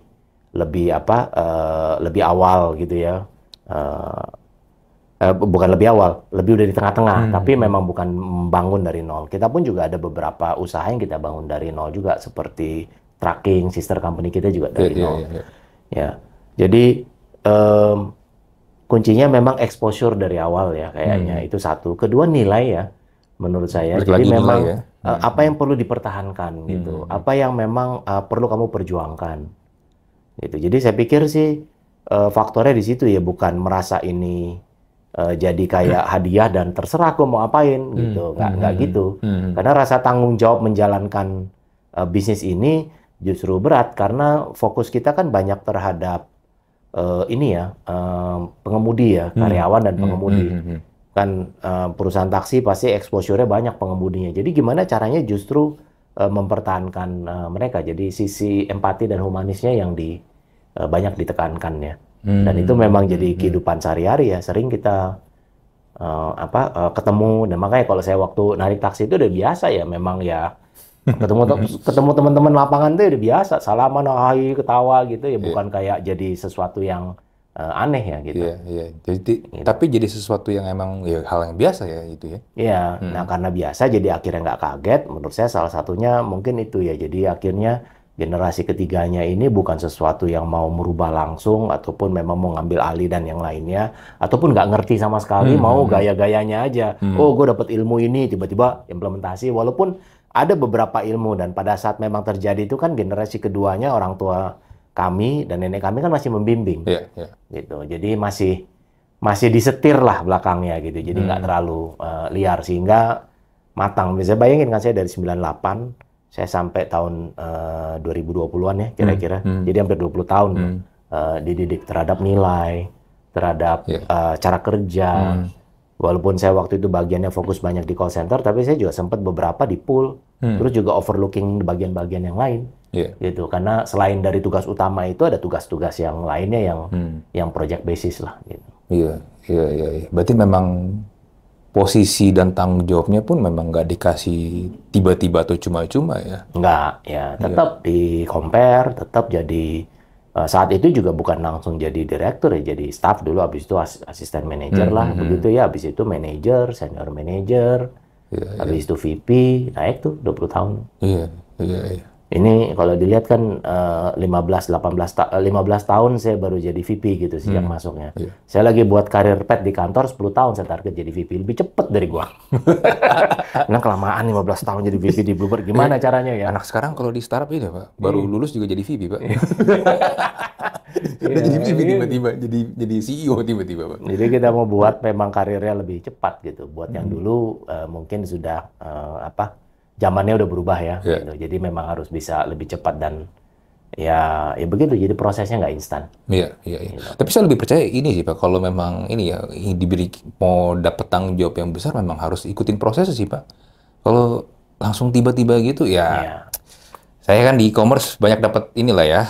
Speaker 2: awal gitu ya. Bukan lebih awal, lebih udah di tengah-tengah, tapi memang bukan membangun dari nol. Kita pun juga ada beberapa usaha yang kita bangun dari nol juga, seperti tracking, sister company kita juga dari nol. Ya, jadi kuncinya memang exposure dari awal ya, kayaknya itu satu. Kedua, nilai ya, menurut saya.
Speaker 1: Balik
Speaker 2: Jadi
Speaker 1: lagi
Speaker 2: memang
Speaker 1: nilai ya.
Speaker 2: apa yang perlu dipertahankan gitu, apa yang memang perlu kamu perjuangkan gitu. Jadi saya pikir sih faktornya di situ ya, bukan merasa ini jadi kayak hadiah dan terserah aku mau apain gitu, nggak gitu. Karena rasa tanggung jawab menjalankan bisnis ini justru berat karena fokus kita kan banyak terhadap ini ya, pengemudi ya, karyawan dan pengemudi. Kan perusahaan taksi pasti exposure-nya banyak pengemudinya. Jadi gimana caranya justru mempertahankan mereka. Jadi sisi empati dan humanisnya yang banyak ditekankan ya. Dan itu memang jadi kehidupan sehari-hari ya. Sering kita ketemu, dan makanya kalau saya waktu narik taksi itu udah biasa ya. Memang ya ketemu teman-teman lapangan itu udah biasa. Salaman, hai, ketawa gitu ya. Bukan kayak jadi sesuatu yang aneh ya gitu.
Speaker 1: Iya. Jadi, tapi jadi sesuatu yang emang ya hal yang biasa ya itu ya.
Speaker 2: Iya, nah karena biasa jadi akhirnya nggak kaget. Menurut saya salah satunya mungkin itu ya. Jadi akhirnya generasi ketiganya ini bukan sesuatu yang mau merubah langsung ataupun memang mau ngambil alih dan yang lainnya, ataupun nggak ngerti sama sekali, mau gaya-gayanya aja. Oh, gue dapet ilmu ini, tiba-tiba implementasi. Walaupun ada beberapa ilmu, dan pada saat memang terjadi itu kan generasi keduanya, orang tua kami dan nenek kami kan masih membimbing, gitu. Jadi masih disetir lah belakangnya gitu. Jadi nggak terlalu liar sehingga matang. Bisa bayangin kan, saya dari 98 saya sampai tahun 2020-an ya kira-kira. Jadi hampir 20 tahun dididik terhadap nilai, terhadap cara kerja. Walaupun saya waktu itu bagiannya fokus banyak di call center, tapi saya juga sempat beberapa di pool, terus juga overlooking bagian-bagian yang lain. Gitu. Karena selain dari tugas utama itu ada tugas-tugas yang lainnya yang project basis lah gitu.
Speaker 1: Iya. Berarti memang posisi dan tanggung jawabnya pun memang nggak dikasih tiba-tiba atau cuma-cuma ya?
Speaker 2: Nggak, ya tetap di compare, tetap jadi saat itu juga bukan langsung jadi direktur ya, jadi staff dulu, habis itu asisten manajer lah, begitu ya, habis itu manajer, senior manager, habis itu VP, naik tuh 20 tahun.
Speaker 1: Iya.
Speaker 2: Ini kalau dilihat kan 15 tahun saya baru jadi VP gitu sejak masuknya. Saya lagi buat karir pet di kantor 10 tahun saya target jadi VP, lebih cepet dari gua. Nah, kelamaan 15 tahun jadi VP di Bluebird, gimana caranya ya?
Speaker 1: Anak sekarang kalau di startup ini Pak, baru lulus juga jadi VP Pak. Udah jadi VP tiba-tiba, jadi CEO tiba-tiba Pak.
Speaker 2: Jadi kita mau buat memang karirnya lebih cepat gitu. Buat yang dulu mungkin sudah zamannya udah berubah ya, gitu. Jadi memang harus bisa lebih cepat dan ya begitu. Jadi prosesnya nggak instan.
Speaker 1: Iya. Tapi saya lebih percaya ini sih Pak, kalau memang ini ya diberi mau dapat tanggung jawab yang besar, memang harus ikutin proses sih Pak. Kalau langsung tiba-tiba gitu ya. Saya kan di e-commerce banyak dapat inilah ya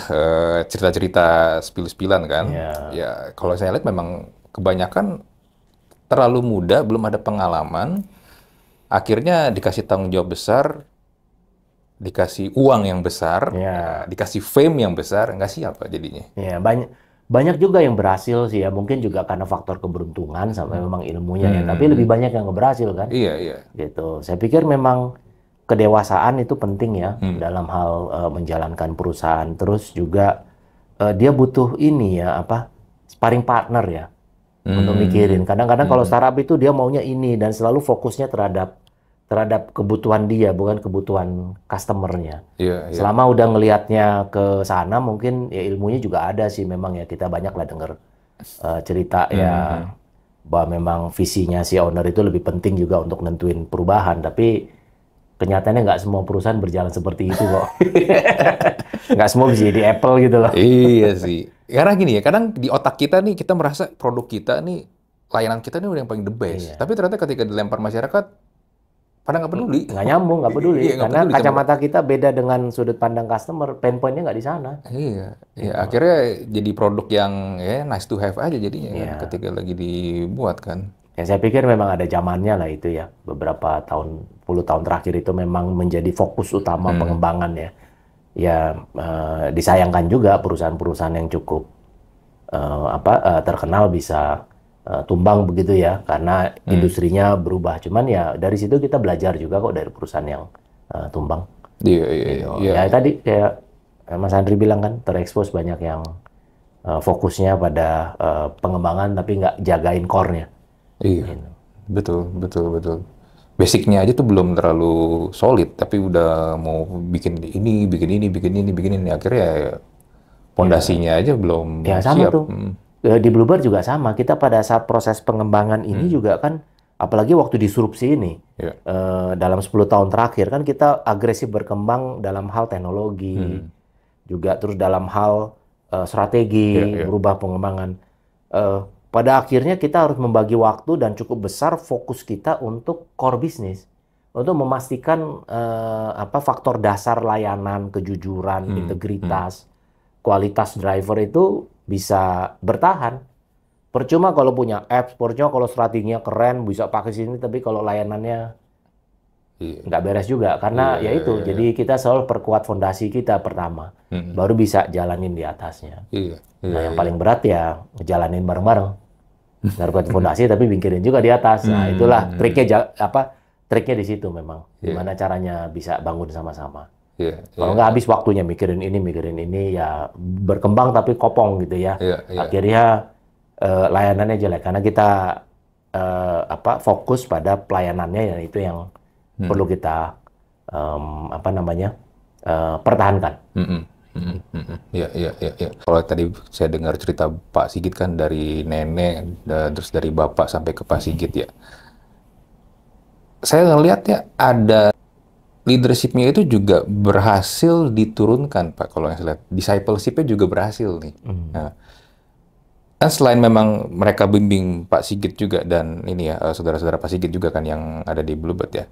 Speaker 1: cerita-cerita spill-spillan kan. Ya kalau saya lihat memang kebanyakan terlalu muda, belum ada pengalaman. Akhirnya dikasih tanggung jawab besar, dikasih uang yang besar, dikasih fame yang besar, nggak siap Pak jadinya.
Speaker 2: Ya, banyak juga yang berhasil sih ya, mungkin juga karena faktor keberuntungan sampai memang ilmunya ya, tapi lebih banyak yang nggak berhasil kan.
Speaker 1: Iya.
Speaker 2: Gitu. Saya pikir memang kedewasaan itu penting ya dalam hal menjalankan perusahaan. Terus juga dia butuh ini ya, sparring partner ya. Untuk mikirin. Kadang-kadang kalau startup itu dia maunya ini dan selalu fokusnya terhadap kebutuhan dia, bukan kebutuhan customernya. Selama udah ngelihatnya ke sana, mungkin ya ilmunya juga ada sih memang ya. Kita banyak lah dengar cerita ya bahwa memang visinya si owner itu lebih penting juga untuk nentuin perubahan. Tapi kenyataannya nggak semua perusahaan berjalan seperti itu kok. Nggak semua bisa jadi Apple gitu loh.
Speaker 1: Iya sih. Karena gini ya, kadang di otak kita nih, kita merasa produk kita nih, layanan kita nih udah yang paling the best.
Speaker 2: Iya.
Speaker 1: Tapi ternyata ketika dilempar masyarakat, pada nggak peduli.
Speaker 2: Nggak nyambung, nggak peduli.
Speaker 1: Iya, nggak
Speaker 2: Karena
Speaker 1: peduli sama-
Speaker 2: kacamata kita beda dengan sudut pandang customer, pain point-nya nggak di sana.
Speaker 1: Iya, ya akhirnya jadi produk yang ya nice to have aja jadinya kan,
Speaker 2: Iya.
Speaker 1: ketika lagi dibuat kan.
Speaker 2: Ya saya pikir memang ada zamannya lah itu ya. Beberapa tahun, puluh tahun terakhir itu memang menjadi fokus utama pengembangan ya. Ya disayangkan juga perusahaan-perusahaan yang cukup terkenal bisa tumbang begitu ya, karena industrinya berubah. Cuman ya dari situ kita belajar juga kok dari perusahaan yang tumbang.
Speaker 1: Iya, iya,
Speaker 2: Gitu.
Speaker 1: iya.
Speaker 2: Ya tadi kayak Mas Andri bilang kan, terekspos banyak yang fokusnya pada pengembangan tapi nggak jagain core-nya.
Speaker 1: Iya, betul, betul, betul. Basicnya aja tuh belum terlalu solid, tapi udah mau bikin ini, bikin ini, bikin ini, bikin ini. Akhirnya ya, pondasinya aja belum
Speaker 2: Ya sama
Speaker 1: siap.
Speaker 2: tuh. Di Bluebird juga sama. Kita pada saat proses pengembangan ini juga kan, apalagi waktu disrupsi ini,
Speaker 1: Iya.
Speaker 2: dalam 10 tahun terakhir kan kita agresif berkembang dalam hal teknologi, juga terus dalam hal strategi,
Speaker 1: Iya, iya.
Speaker 2: merubah pengembangan. Pada akhirnya kita harus membagi waktu dan cukup besar fokus kita untuk core bisnis, untuk memastikan faktor dasar layanan, kejujuran, integritas, kualitas driver itu bisa bertahan. Percuma kalau punya apps, percuma kalau strateginya keren, bisa pakai sini, tapi kalau layanannya
Speaker 1: Iya.
Speaker 2: nggak beres juga. Karena
Speaker 1: Iya,
Speaker 2: ya itu,
Speaker 1: iya,
Speaker 2: jadi kita selalu perkuat fondasi kita pertama, baru bisa jalanin di atasnya.
Speaker 1: Iya, iya,
Speaker 2: Nah, yang paling berat ya ngejalanin bareng-bareng. Perkuat fondasi tapi bingkirin juga di atas. Nah, itulah triknya triknya di situ memang. Gimana caranya bisa bangun sama-sama.
Speaker 1: iya,
Speaker 2: Kalau nggak habis waktunya mikirin ini ya berkembang tapi kopong gitu ya.
Speaker 1: iya, iya.
Speaker 2: Akhirnya layanannya jelek karena kita fokus pada pelayanannya, dan itu yang perlu kita pertahankan.
Speaker 1: Iya, iya, iya, iya. Kalau tadi saya dengar cerita Pak Sigit kan dari nenek, terus dari bapak sampai ke Pak Sigit ya. Saya ngelihat ya ada leadership-nya itu juga berhasil diturunkan Pak. Kalau yang saya lihat, discipleship-nya juga berhasil nih. Nah, kan selain memang mereka bimbing Pak Sigit juga dan ini ya saudara-saudara Pak Sigit juga kan yang ada di Bluebird ya.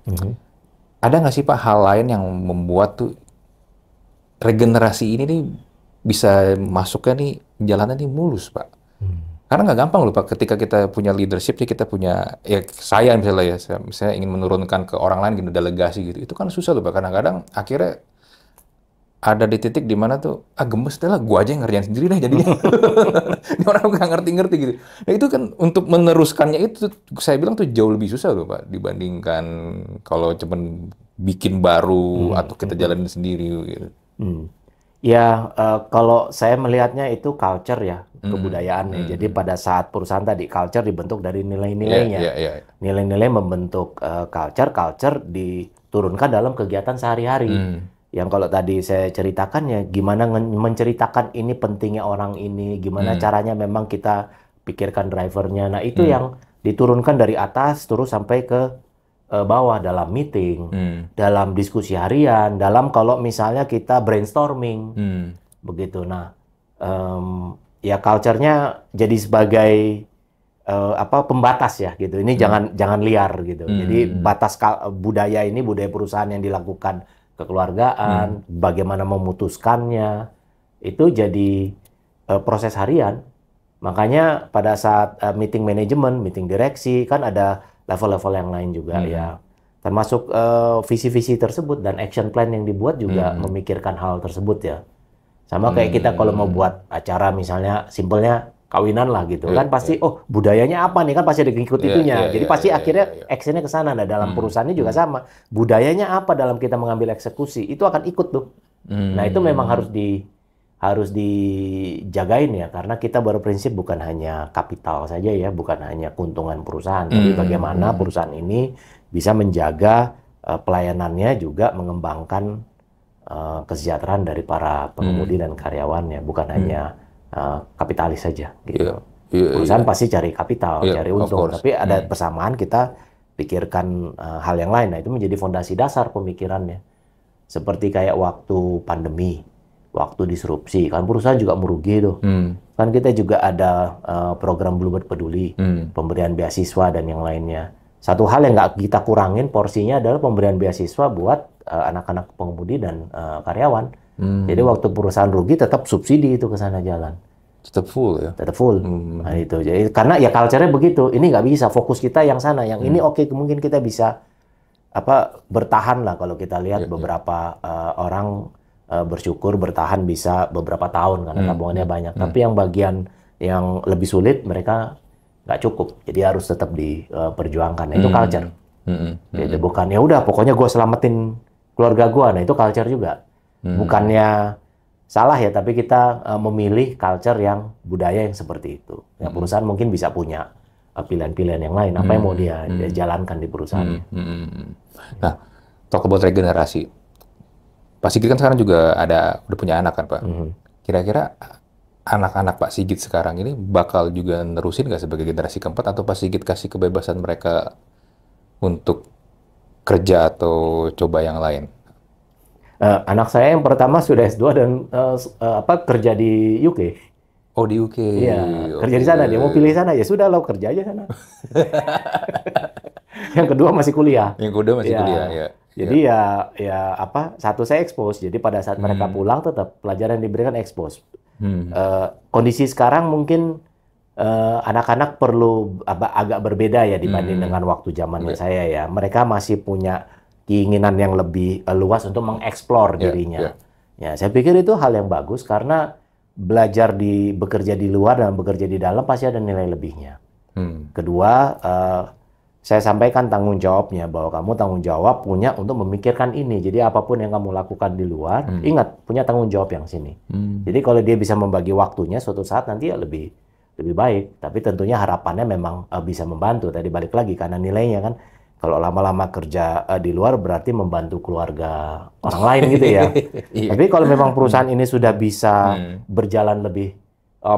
Speaker 1: Ada nggak sih Pak hal lain yang membuat tuh regenerasi ini nih bisa masuknya nih jalannya nih mulus Pak? Karena nggak gampang loh Pak, ketika kita punya leadership, kita punya, ya saya misalnya saya ingin menurunkan ke orang lain gitu, delegasi gitu, itu kan susah loh Pak, kadang-kadang akhirnya ada di titik di mana tuh, gemes deh lah, gua aja yang ngerjain sendiri deh jadinya. Ini orang nggak ngerti-ngerti gitu. Nah itu kan untuk meneruskannya itu, saya bilang tuh jauh lebih susah loh Pak, dibandingkan kalau cuman bikin baru atau kita jalanin sendiri gitu.
Speaker 2: Ya, kalau saya melihatnya itu culture ya, kebudayaan ya. Jadi pada saat perusahaan tadi, culture dibentuk dari nilai-nilainya.
Speaker 1: Iya, iya.
Speaker 2: Nilai-nilai membentuk culture diturunkan dalam kegiatan sehari-hari. Yang kalau tadi saya ceritakan ya, gimana menceritakan ini pentingnya orang ini, gimana caranya memang kita pikirkan drivernya. Nah, itu yang diturunkan dari atas terus sampai ke bawah dalam meeting, dalam diskusi harian, dalam kalau misalnya kita brainstorming, begitu. Nah, ya culture-nya jadi sebagai pembatas ya gitu. Ini jangan liar gitu. Jadi batas budaya ini, budaya perusahaan yang dilakukan kekeluargaan, bagaimana memutuskannya, itu jadi proses harian. Makanya pada saat meeting manajemen, meeting direksi, kan ada level-level yang lain juga ya. Termasuk visi-visi tersebut dan action plan yang dibuat juga memikirkan hal tersebut ya. Sama kayak kita kalau mau buat acara misalnya simpelnya kawinan lah gitu kan pasti budayanya apa nih, kan pasti ada ngikut itunya. Jadi pasti akhirnya actionnya ke sana. Nah, dalam perusahaannya juga sama. Budayanya apa dalam kita mengambil eksekusi itu akan ikut tuh. Nah, itu memang harus dijagain ya, karena kita berprinsip bukan hanya kapital saja ya, bukan hanya keuntungan perusahaan, tapi bagaimana perusahaan ini bisa menjaga pelayanannya, juga mengembangkan kesejahteraan dari para pengemudi dan karyawannya, bukan hanya kapitalis saja gitu. Perusahaan pasti cari kapital, cari untung, tapi ada persamaan kita pikirkan hal yang lain. Nah, itu menjadi fondasi dasar pemikirannya. Seperti kayak waktu pandemi, waktu disrupsi, kan perusahaan juga merugi tuh. Kan kita juga ada program Bluebird Peduli, pemberian beasiswa dan yang lainnya. Satu hal yang nggak kita kurangin porsinya adalah pemberian beasiswa buat anak-anak pengemudi dan karyawan. Jadi waktu perusahaan rugi tetap subsidi itu ke sana jalan.
Speaker 1: Tetap full ya?
Speaker 2: Tetap full. Nah itu. Jadi, karena ya culture-nya begitu. Ini nggak bisa, fokus kita yang sana. Yang ini oke, mungkin kita bisa bertahan lah kalau kita lihat beberapa orang bersyukur bertahan bisa beberapa tahun karena tabungannya banyak. Tapi yang bagian yang lebih sulit mereka nggak cukup, jadi harus tetap diperjuangkan. Nah, itu culture. Gitu. Bukan ya udah pokoknya gue selamatin keluarga gue. Nah itu culture juga. Bukannya salah ya, tapi kita memilih culture yang budaya yang seperti itu. Ya, perusahaan mungkin bisa punya pilihan-pilihan yang lain. Apa yang mau dia jalankan di perusahaannya.
Speaker 1: Nah, talk about regenerasi. Pak Sigit kan sekarang juga udah punya anak kan Pak. Kira-kira anak-anak Pak Sigit sekarang ini bakal juga nerusin nggak sebagai generasi keempat, atau Pak Sigit kasih kebebasan mereka untuk kerja atau coba yang lain?
Speaker 2: Anak saya yang pertama sudah S2 dan kerja di UK.
Speaker 1: Oh, di UK.
Speaker 2: Iya, kerja di sana. Dia mau pilih sana, ya sudah lo kerja aja sana. Yang kedua masih kuliah.
Speaker 1: Yang kedua masih kuliah, ya.
Speaker 2: Jadi satu saya expose. Jadi pada saat mereka pulang tetap pelajaran yang diberikan expose. Kondisi sekarang mungkin anak-anak perlu agak berbeda ya dibanding dengan waktu zamannya saya ya. Mereka masih punya keinginan yang lebih luas untuk mengeksplor dirinya. Ya, saya pikir itu hal yang bagus karena belajar bekerja di luar dan bekerja di dalam pasti ada nilai lebihnya. Kedua, saya sampaikan tanggung jawabnya, bahwa kamu tanggung jawab punya untuk memikirkan ini. Jadi apapun yang kamu lakukan di luar, ingat punya tanggung jawab yang sini. Jadi kalau dia bisa membagi waktunya, suatu saat nanti ya lebih baik. Tapi tentunya harapannya memang bisa membantu. Tadi balik lagi karena nilainya kan, kalau lama-lama kerja di luar berarti membantu keluarga orang lain gitu ya. Tapi kalau memang perusahaan ini sudah bisa berjalan lebih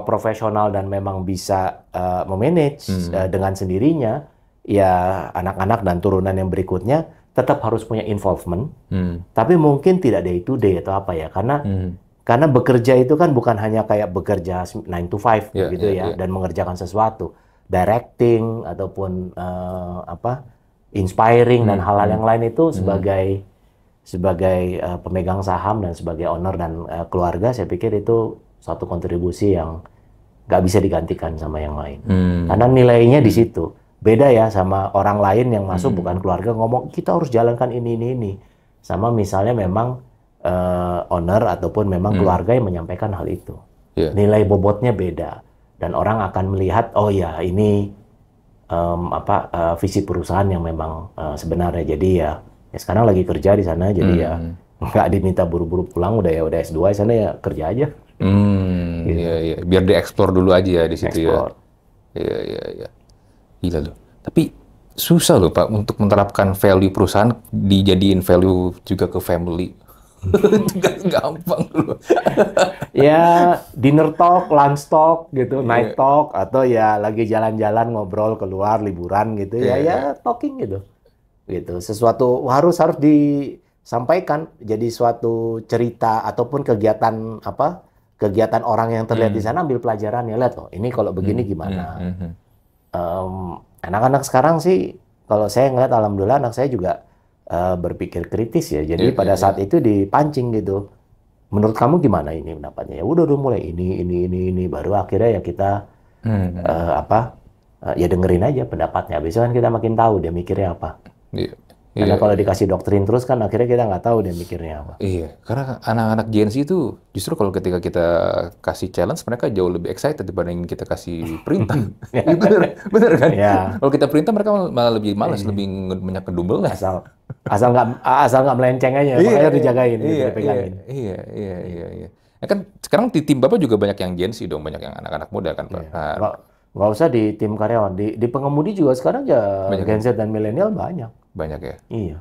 Speaker 2: profesional dan memang bisa memanage dengan sendirinya, ya anak-anak dan turunan yang berikutnya tetap harus punya involvement, tapi mungkin tidak day to day atau apa ya, karena bekerja itu kan bukan hanya kayak bekerja 9 to 5 gitu ya, dan mengerjakan sesuatu, directing ataupun inspiring dan hal-hal yang lain itu sebagai pemegang saham dan sebagai owner dan keluarga, saya pikir itu suatu kontribusi yang nggak bisa digantikan sama yang lain, karena nilainya di situ. Beda ya sama orang lain yang masuk bukan keluarga ngomong kita harus jalankan ini. Sama misalnya memang owner ataupun memang keluarga yang menyampaikan hal itu. Nilai bobotnya beda dan orang akan melihat oh ya ini visi perusahaan yang memang sebenarnya. Jadi ya sekarang lagi kerja di sana, jadi ya nggak diminta buru-buru pulang, udah S2 di sana ya kerja aja.
Speaker 1: Gitu. Iya. Biar dieksplor dulu aja ya di situ ya. Iya. Gila loh. Tapi susah loh Pak untuk menerapkan value perusahaan dijadiin value juga ke family. Gak gampang loh.
Speaker 2: Ya dinner talk, lunch talk gitu, night talk, atau ya lagi jalan-jalan ngobrol keluar liburan gitu ya talking gitu. Sesuatu harus disampaikan jadi suatu cerita ataupun kegiatan orang yang terlihat di sana, ambil pelajaran ya, lihat loh ini kalau begini gimana. Anak-anak sekarang sih, kalau saya ngeliat, alhamdulillah anak saya juga berpikir kritis ya. Jadi pada saat itu dipancing gitu. Menurut kamu gimana ini pendapatnya? Ya udah mulai ini, baru akhirnya ya kita ya dengerin aja pendapatnya. Habis itu kan kita makin tahu dia mikirnya apa. Karena kalau dikasih doktrin terus kan akhirnya kita nggak tahu dia mikirnya apa.
Speaker 1: Iya, karena anak-anak Gen Z itu justru kalau ketika kita kasih challenge mereka jauh lebih excited dibanding kita kasih perintah. Bener kan?
Speaker 2: Ya.
Speaker 1: Kalau kita perintah mereka malah lebih malas, lebih banyak kedumel.
Speaker 2: Asal nggak melenceng aja, makanya dijagain, dipegangin.
Speaker 1: Iya. Ya kan sekarang di tim Bapak juga banyak yang Gen Z dong, banyak yang anak-anak muda kan Pak.
Speaker 2: Nggak usah di tim karyawan, di pengemudi juga sekarang ya Gen Z dan milenial banyak.
Speaker 1: Banyak ya?
Speaker 2: Iya.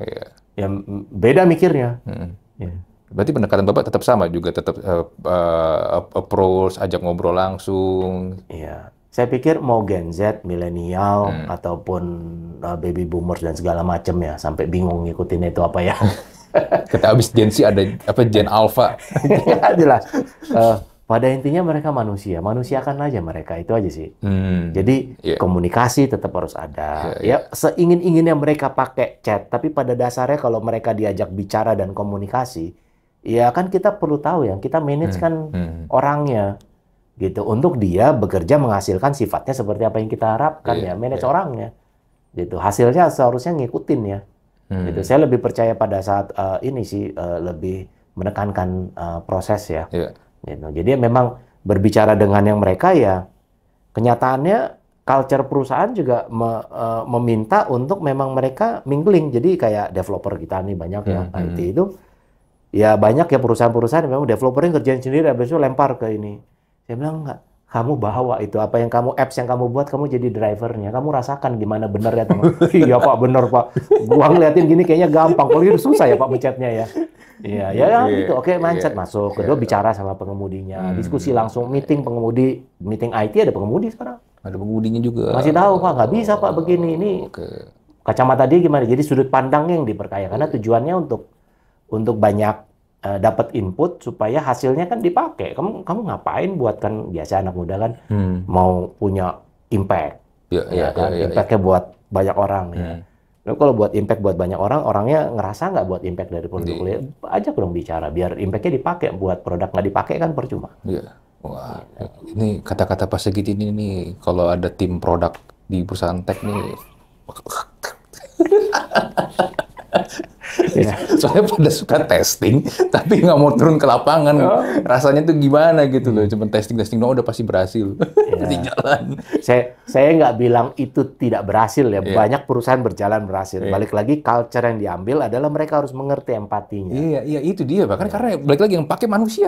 Speaker 2: Ya beda mikirnya.
Speaker 1: Berarti pendekatan Bapak tetap sama juga, tetap approach, ajak ngobrol langsung.
Speaker 2: Iya. saya pikir mau Gen Z, milenial, ataupun baby boomers dan segala macam ya, sampai bingung ngikutin itu apa ya.
Speaker 1: Kita habis Gen Z ada apa Gen Alpha.
Speaker 2: Ya, jelas. Pada intinya mereka manusia, manusiakan aja mereka, itu aja sih. Jadi komunikasi tetap harus ada. Ya, seingin-inginnya mereka pakai chat, tapi pada dasarnya kalau mereka diajak bicara dan komunikasi, ya kan kita perlu tahu ya, kita manage kan orangnya. Gitu, untuk dia bekerja menghasilkan sifatnya seperti apa yang kita harapkan ya, manage orangnya. Gitu, hasilnya seharusnya ngikutin ya. Gitu, saya lebih percaya pada saat ini sih lebih menekankan proses ya. Gitu. Jadi memang berbicara dengan yang mereka ya, kenyataannya culture perusahaan juga meminta untuk memang mereka mingling. Jadi kayak developer kita nih banyak ya, IT itu ya banyak ya perusahaan-perusahaan yang memang developernya kerjain sendiri, habis itu lempar ke ini. Saya bilang, enggak, kamu bawa itu, apa yang kamu, apps yang kamu buat, kamu jadi drivernya. Kamu rasakan gimana bener ya, teman. Iya Pak, bener Pak. Gua ngeliatin gini kayaknya gampang. Kalau itu susah ya Pak mencetnya ya. Iya, ya gitu. Oke, mindset masuk. Kedua bicara sama pengemudinya. Diskusi langsung, meeting pengemudi, meeting IT ada pengemudi sekarang.
Speaker 1: Ada pengemudinya juga.
Speaker 2: Masih tahu Pak, nggak bisa Pak begini. Ini kacamata dia gimana? Jadi sudut pandangnya yang diperkaya. Karena tujuannya untuk banyak dapat input supaya hasilnya kan dipakai. Kamu ngapain buatkan, biasa anak muda kan mau punya impact, impactnya buat banyak orang. Ya. Lalu kalau buat impact buat banyak orang, orangnya ngerasa nggak buat impact dari produk kuliah, ajak dong bicara, biar impactnya dipakai. Buat produk nggak dipakai kan percuma.
Speaker 1: Wah, ini kata-kata Pak Sigit ini nih, kalau ada tim produk di perusahaan tech nih. Soalnya pada suka testing, tapi nggak mau turun ke lapangan. Rasanya tuh gimana gitu loh, cuma testing doang udah pasti berhasil. Pasti jalan.
Speaker 2: Saya nggak bilang itu tidak berhasil ya, banyak perusahaan berjalan berhasil. Balik lagi culture yang diambil adalah mereka harus mengerti empatinya.
Speaker 1: Iya itu dia, bahkan karena balik lagi yang pakai manusia.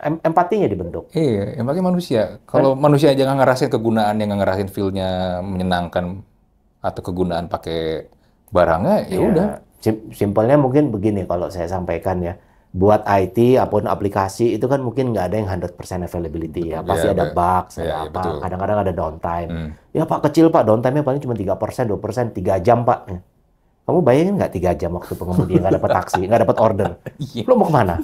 Speaker 2: Empatinya dibentuk.
Speaker 1: Iya, yang pakai manusia. Kalau manusia aja nggak ngerasain kegunaan, yang nggak ngerasain feel-nya menyenangkan atau kegunaan pakai barangnya, ya udah.
Speaker 2: Simpelnya mungkin begini kalau saya sampaikan ya, buat IT apapun aplikasi itu kan mungkin nggak ada yang 100% availability ya, pasti ada bugs, ada apa, kadang-kadang ada downtime. Ya Pak, kecil Pak, downtime-nya paling cuma 3%, 2%, 3 jam Pak. Kamu bayangin nggak 3 jam waktu pengemudi nggak dapat taksi, nggak dapat order, lo mau kemana?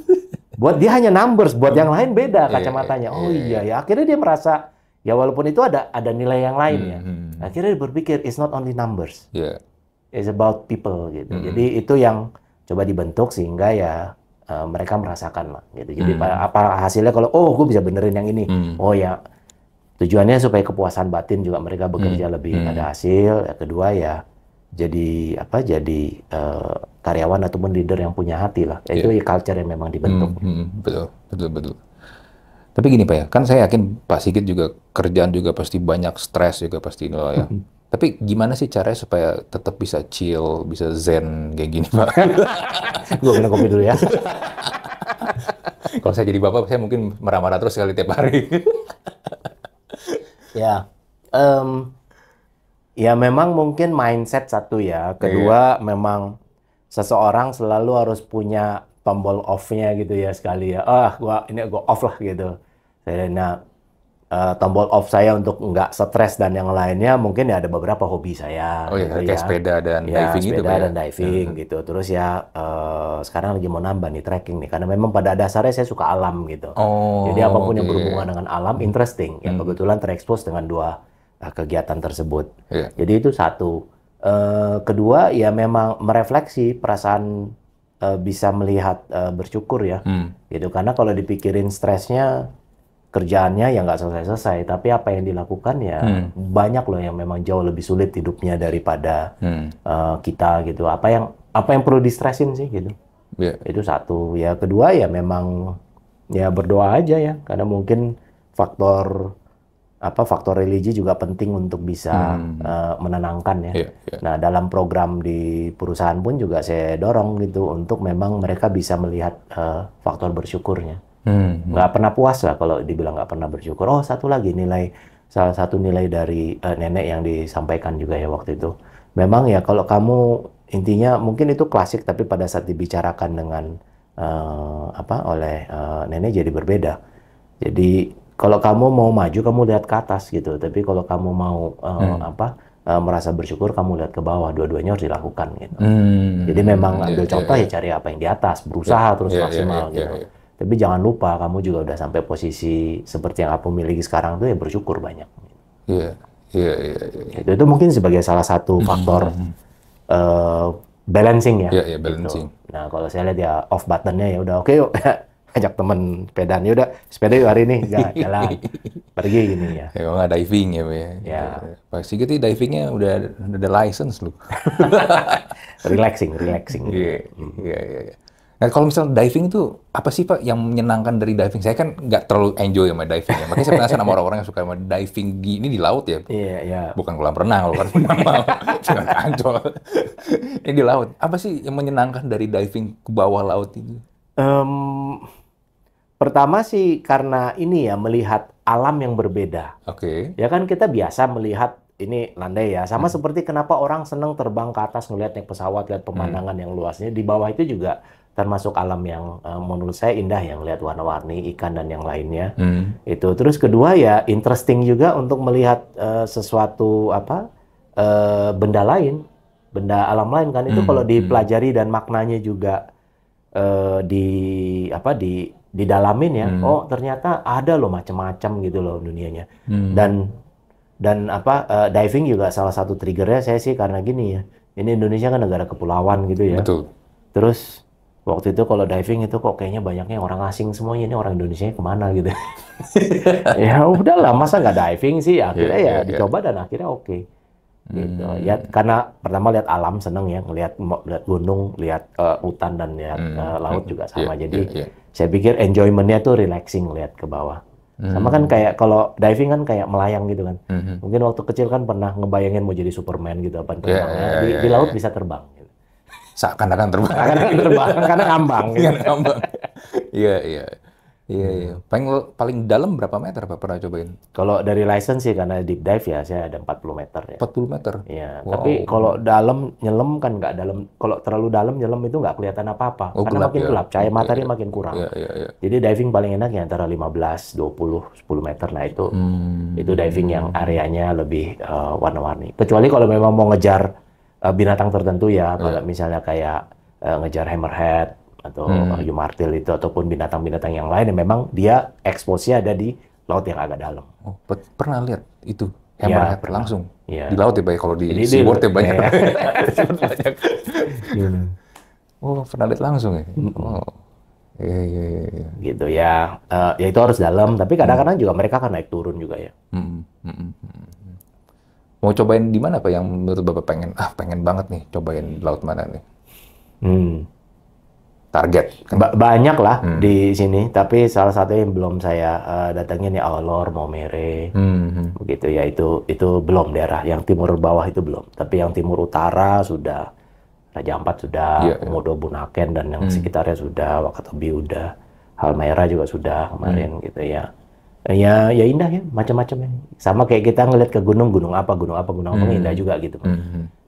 Speaker 2: Buat dia hanya numbers, buat yang lain beda kacamatanya. Oh iya ya, akhirnya dia merasa ya walaupun itu ada nilai yang lain ya. Akhirnya dia berpikir it's not only numbers. It's about people gitu. Jadi itu yang coba dibentuk sehingga ya mereka merasakan lah gitu. Jadi apa hasilnya kalau gue bisa benerin yang ini. Oh ya tujuannya supaya kepuasan batin juga mereka bekerja lebih ada hasil. Yang kedua ya jadi karyawan ataupun leader yang punya hati lah. Itu ya culture yang memang dibentuk.
Speaker 1: Betul. Tapi gini Pak ya, kan saya yakin Pak Sigit juga kerjaan juga pasti banyak stres juga pasti loh ya. Tapi gimana sih caranya supaya tetap bisa chill, bisa zen kayak gini Pak?
Speaker 2: Gue minum kopi dulu ya.
Speaker 1: Kalau saya jadi bapak, saya mungkin marah-marah terus sekali tiap hari.
Speaker 2: Ya memang mungkin mindset satu ya. Kedua memang seseorang selalu harus punya tombol off-nya gitu ya sekali ya. Gua off lah gitu. Nah, tombol off saya untuk nggak stres dan yang lainnya mungkin ya ada beberapa hobi saya.
Speaker 1: Gitu kayak sepeda dan diving gitu
Speaker 2: sepeda dan diving gitu. Terus ya sekarang lagi mau nambah nih trekking nih karena memang pada dasarnya saya suka alam gitu. Jadi apapun yang berhubungan dengan alam interesting. Ya kebetulan terekspos dengan dua kegiatan tersebut. Jadi itu satu. Kedua ya memang merefleksi perasaan bisa melihat bersyukur ya. Gitu karena kalau dipikirin stresnya kerjaannya ya nggak selesai-selesai, tapi apa yang dilakukan ya banyak loh yang memang jauh lebih sulit hidupnya daripada kita gitu. Apa yang perlu distresin sih gitu. Itu satu. Ya kedua ya memang ya berdoa aja ya, karena mungkin faktor religi juga penting untuk bisa menenangkan ya. Nah dalam program di perusahaan pun juga saya dorong gitu untuk memang mereka bisa melihat faktor bersyukurnya. Nggak pernah puas lah kalau dibilang nggak pernah bersyukur. Satu lagi salah satu nilai dari nenek yang disampaikan juga ya waktu itu. Memang ya kalau kamu intinya mungkin itu klasik, tapi pada saat dibicarakan dengan oleh nenek jadi berbeda. Jadi kalau kamu mau maju, kamu lihat ke atas gitu. Tapi kalau kamu mau merasa bersyukur, kamu lihat ke bawah. Dua-duanya harus dilakukan gitu. Jadi memang ambil contoh ya cari apa yang di atas, berusaha terus maksimal gitu. Tapi jangan lupa kamu juga udah sampai posisi seperti yang aku miliki sekarang tuh ya bersyukur banyak.
Speaker 1: Iya.
Speaker 2: Itu mungkin sebagai salah satu faktor balancing ya.
Speaker 1: Iya, balancing.
Speaker 2: Gitu. Nah, kalau saya lihat ya off buttonnya ya udah oke yuk. Ajak temen sepedaan, ya udah sepeda yuk hari ini, jalan, pergi gini ya.
Speaker 1: Ya kalau nggak diving ya, Pak ya.
Speaker 2: Ya.
Speaker 1: Pak Sigit divingnya udah ada license lu.
Speaker 2: Relaxing.
Speaker 1: Iya. Nah kalau misalnya diving itu apa sih Pak yang menyenangkan dari diving? Saya kan nggak terlalu enjoy sama diving ya. Makanya saya penasaran sama orang-orang yang suka sama diving ini di laut ya.
Speaker 2: Iya.
Speaker 1: Bukan kolam renang, kalau kolam renang jangan ancol. Ini di laut. Apa sih yang menyenangkan dari diving ke bawah laut ini?
Speaker 2: Pertama sih karena ini ya melihat alam yang berbeda.
Speaker 1: Oke.
Speaker 2: Ya kan kita biasa melihat ini landai ya. Sama seperti kenapa orang senang terbang ke atas ngelihat naik pesawat, lihat pemandangan yang luasnya. Di bawah itu juga termasuk alam yang menurut saya indah yang lihat warna-warni ikan dan yang lainnya. Itu terus kedua ya interesting juga untuk melihat sesuatu benda lain, benda alam lain kan itu kalau dipelajari dan maknanya juga didalamin ya. Oh, ternyata ada loh macam-macam gitu loh dunianya. Dan diving juga salah satu triggernya saya sih karena gini ya. Ini Indonesia kan negara kepulauan gitu ya.
Speaker 1: Betul.
Speaker 2: Terus waktu itu kalau diving itu kok kayaknya banyaknya orang asing semuanya, ini orang Indonesia kemana gitu. Ya udahlah, masa nggak diving sih? Akhirnya dicoba dan akhirnya oke. Gitu. Ya karena pertama lihat alam seneng ya, lihat gunung, lihat hutan dan lihat laut juga sama. Jadi saya pikir enjoyment-nya tuh relaxing lihat ke bawah. Sama kan kayak kalau diving kan kayak melayang gitu kan. Mungkin waktu kecil kan pernah ngebayangin mau jadi Superman gitu apa terbangnya. Di laut bisa terbang. Gitu.
Speaker 1: Seakan-akan terbang.
Speaker 2: Karena ngambang. Gitu.
Speaker 1: Iya. Paling dalam berapa meter Pak pernah cobain?
Speaker 2: Kalau dari license sih karena deep dive ya saya ada 40 meter ya.
Speaker 1: 40 meter?
Speaker 2: Iya. Wow. Tapi kalau dalam nyelam kan nggak dalam. Kalau terlalu dalam nyelam itu nggak kelihatan apa-apa. Karena makin gelap, cahaya matahari makin kurang.
Speaker 1: Iya.
Speaker 2: Jadi diving paling enak ya antara 15, 20, 10 meter. Nah itu diving yang areanya lebih warna-warni. Kecuali kalau memang mau ngejar binatang tertentu ya. Kalau misalnya kayak ngejar hammerhead atau hiu martil itu ataupun binatang-binatang yang lain yang memang dia expose-nya ada di laut yang agak dalam.
Speaker 1: Oh, pernah lihat itu hammerhead langsung di laut ya Pak? Kalau di SeaWorld ya banyak. Oh, pernah lihat langsung ya? Oh, iya.
Speaker 2: Gitu ya. Ya itu harus dalam, tapi kadang-kadang juga mereka kan naik turun juga ya.
Speaker 1: Mau cobain di mana Pak yang menurut Bapak pengen banget nih cobain laut mana nih? Target kan?
Speaker 2: Banyak lah di sini, tapi salah satu yang belum saya datangin ya Alor, Maumere, begitu ya itu belum daerah yang timur bawah itu belum, tapi yang timur utara sudah, Raja Ampat sudah, Komodo, Bunaken dan yang sekitarnya sudah, Wakatobi udah, Halmahera juga sudah kemarin gitu ya. Ya indah ya macam-macam ya. Sama kayak kita ngeliat ke gunung apa indah juga gitu.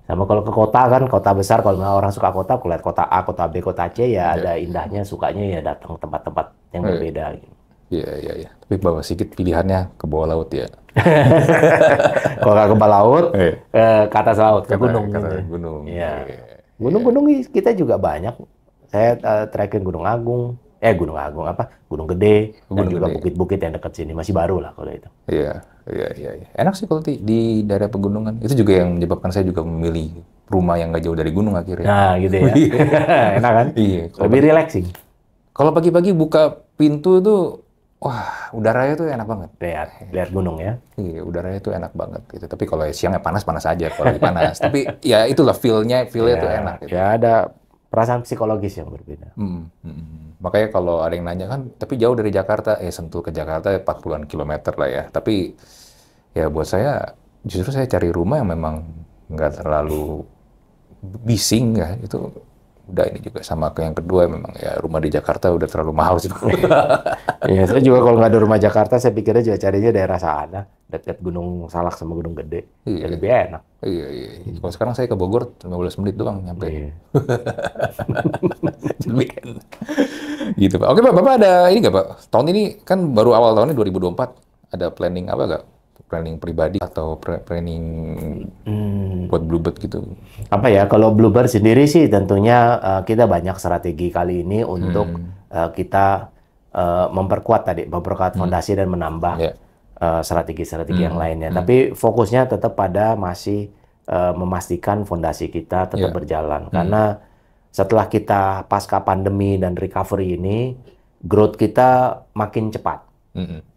Speaker 2: Sama kalau ke kota kan, kota besar, kalau orang suka kota, aku lihat kota A, kota B, kota C, ya ada indahnya, sukanya ya datang ke tempat-tempat yang berbeda. Gitu.
Speaker 1: Iya. Tapi Bapak Sigit pilihannya ke bawah laut ya?
Speaker 2: Kalau nggak ke bawah laut, ke atas laut, ke gunung.
Speaker 1: Gunung.
Speaker 2: Iya. Gunung-gunung kita juga banyak. Saya trekking Gunung Agung, Gunung Gede, dan juga bukit-bukit yang dekat sini. Masih baru lah kalau itu.
Speaker 1: Iya. Enak sih kalau di daerah pegunungan. Itu juga yang menyebabkan saya juga memilih rumah yang nggak jauh dari gunung akhirnya.
Speaker 2: Nah, gitu ya. Enak kan?
Speaker 1: Iya.
Speaker 2: Lebih relaxing.
Speaker 1: Kalau pagi-pagi buka pintu itu, wah, udaranya tuh enak banget.
Speaker 2: Lihat gunung ya.
Speaker 1: Iya, udaranya tuh enak banget gitu. Tapi kalau siangnya panas aja kalau lagi panas. Tapi ya itulah feel-nya tuh enak. Gitu.
Speaker 2: Ya ada perasaan psikologis yang berbeda.
Speaker 1: Makanya kalau ada yang nanya kan, tapi jauh dari Jakarta, Sentul ke Jakarta 40-an kilometer lah ya. Tapi ya buat saya, justru saya cari rumah yang memang nggak terlalu bising ya. Itu udah ini juga sama ke yang kedua memang ya rumah di Jakarta udah terlalu mahal sih.
Speaker 2: Iya, saya juga kalau nggak ada rumah Jakarta, saya pikirnya juga carinya daerah sana, dekat Gunung Salak sama Gunung Gede.
Speaker 1: Iya.
Speaker 2: Ya lebih enak.
Speaker 1: Iya, iya. Kalau sekarang saya ke Bogor 15 menit doang nyampe.
Speaker 2: Iya.
Speaker 1: Lebih enak. Gitu Pak. Oke Pak, Bapak ada ini nggak Pak? Tahun ini kan baru awal tahun ini 2024, ada planning apa nggak? Planning pribadi atau planning buat Bluebird gitu?
Speaker 2: Apa ya, kalau Bluebird sendiri sih tentunya kita banyak strategi kali ini untuk kita memperkuat fondasi dan menambah
Speaker 1: Yeah.
Speaker 2: strategi-strategi yang lainnya. Tapi fokusnya tetap pada masih memastikan fondasi kita tetap berjalan. Karena setelah kita pasca pandemi dan recovery ini, growth kita makin cepat.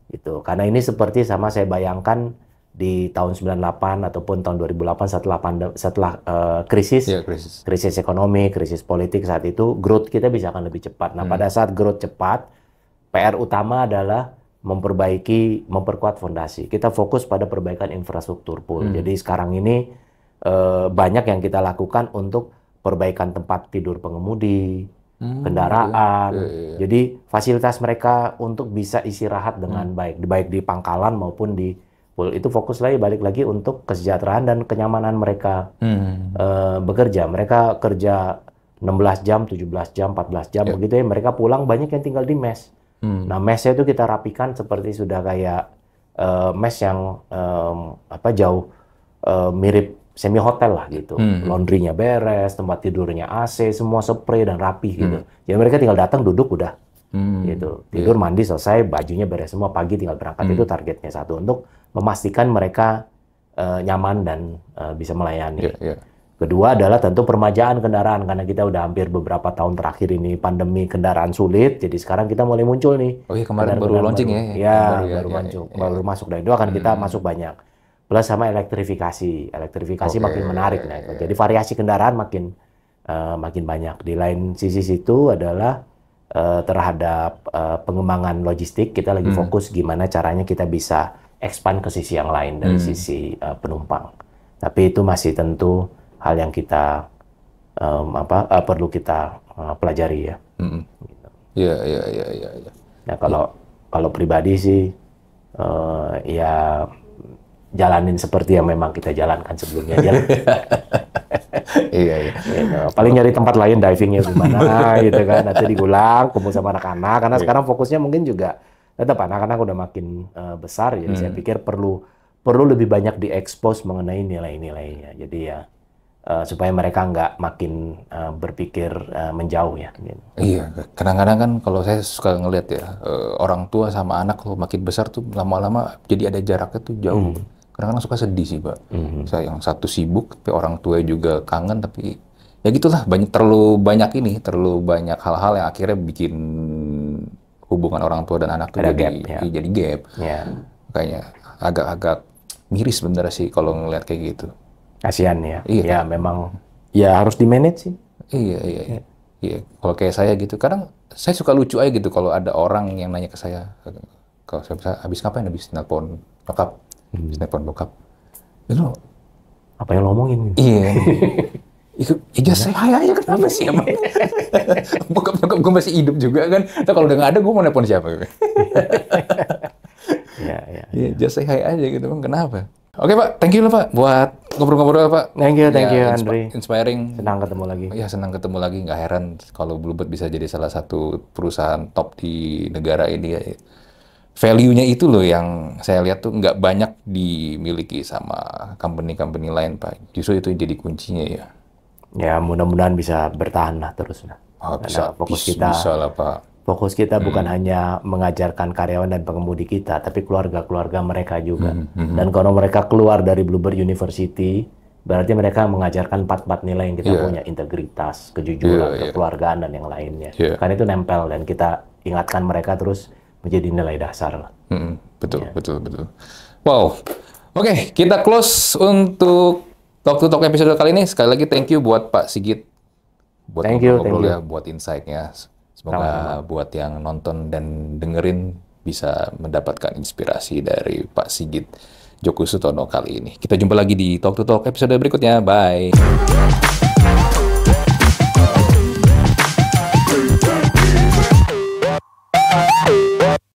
Speaker 2: Gitu. Karena ini seperti sama saya bayangkan di tahun 98 ataupun tahun 2008 setelah krisis ekonomi, krisis politik saat itu, growth kita bisa akan lebih cepat. Nah, pada saat growth cepat, PR utama adalah memperkuat fondasi. Kita fokus pada perbaikan infrastruktur pool. Jadi sekarang ini banyak yang kita lakukan untuk perbaikan tempat tidur pengemudi, kendaraan. Jadi fasilitas mereka untuk bisa istirahat dengan baik di pangkalan maupun di pool. Itu fokus balik lagi untuk kesejahteraan dan kenyamanan mereka bekerja. Mereka kerja 16 jam, 17 jam, 14 jam begitu ya. Mereka pulang banyak yang tinggal di mes. Nah, mesnya itu kita rapikan seperti sudah kayak mes yang jauh mirip semi hotel lah gitu. Laundrynya beres, tempat tidurnya AC, semua spray dan rapi gitu. Jadi mereka tinggal datang, duduk, udah gitu. Tidur, mandi, selesai, bajunya beres semua, pagi tinggal berangkat. Itu targetnya satu, untuk memastikan mereka nyaman dan bisa melayani. Kedua adalah tentu permajaan kendaraan, karena kita udah hampir beberapa tahun terakhir ini pandemi kendaraan sulit, jadi sekarang kita mulai muncul nih.
Speaker 1: Oh iya, kemarin baru launching
Speaker 2: baru masuk, dan itu akan kita masuk banyak. Plus sama elektrifikasi makin menarik. Nah, jadi variasi kendaraan makin banyak. Di lain sisi situ adalah terhadap pengembangan logistik, kita lagi fokus gimana caranya kita bisa expand ke sisi yang lain dari sisi penumpang. Tapi itu masih tentu hal yang kita perlu kita pelajari ya.
Speaker 1: Iya.
Speaker 2: Nah, kalau pribadi sih ya jalanin seperti yang memang kita jalankan sebelumnya aja.
Speaker 1: Iya.
Speaker 2: Gitu. Paling nyari tempat lain divingnya gimana gitu kan. Nanti digulang, kumpul sama anak-anak. Karena sekarang fokusnya mungkin juga tetap anak-anak udah makin besar. Jadi saya pikir perlu lebih banyak diekspos mengenai nilai-nilainya. Jadi ya supaya mereka nggak makin berpikir menjauh ya. Gitu.
Speaker 1: Iya, kadang-kadang kan kalau saya suka ngeliat ya, orang tua sama anak kalau makin besar tuh lama-lama jadi ada jaraknya tuh jauh. Kadang-kadang suka sedih sih, Pak. Saya yang satu sibuk, tapi orang tua juga kangen, tapi ya gitulah, terlalu banyak hal-hal yang akhirnya bikin hubungan orang tua dan anak tuh jadi gap. Makanya agak-agak miris sebenarnya sih kalau ngeliat kayak gitu.
Speaker 2: Kasihan ya. Iya, memang ya harus di-manage sih.
Speaker 1: Iya. Kalau kayak saya gitu, kadang saya suka lucu aja gitu kalau ada orang yang nanya ke saya, kalau saya bisa habis ngapain, habis nelpon bokap, itu
Speaker 2: apa yang lo omongin?
Speaker 1: Iya. Itu saya hai aja, kenapa sih emang? Bokap gue masih hidup juga kan. Tapi kalau udah nggak ada, gue mau nelpon siapa? Iya, just say hi aja gitu bang. Kenapa? Oke Pak, thank you lah Pak buat ngobrol-ngobrol Pak.
Speaker 2: Thank you Andri.
Speaker 1: Inspiring.
Speaker 2: Senang ketemu lagi.
Speaker 1: Ya senang ketemu lagi. Nggak heran kalau Bluebird bisa jadi salah satu perusahaan top di negara ini ya. Value-nya itu loh yang saya lihat tuh nggak banyak dimiliki sama company-company lain Pak. Justru itu jadi kuncinya ya.
Speaker 2: Ya mudah-mudahan bisa bertahan lah terus.
Speaker 1: Bisa lah Pak.
Speaker 2: Fokus kita bukan hanya mengajarkan karyawan dan pengemudi kita, tapi keluarga-keluarga mereka juga. Dan kalau mereka keluar dari Bluebird University, berarti mereka mengajarkan 4 nilai yang kita punya, integritas, kejujuran, kekeluargaan, dan yang lainnya. Karena itu nempel, dan kita ingatkan mereka terus menjadi nilai dasar.
Speaker 1: Betul. Wow. Oke, kita close untuk Talk to Talk episode kali ini. Sekali lagi thank you buat Pak Sigit. Buat ngobrol ya, buat insight-nya. Semoga buat yang nonton dan dengerin bisa mendapatkan inspirasi dari Pak Sigit Djoko Sutono kali ini. Kita jumpa lagi di Talk to Talk episode berikutnya. Bye!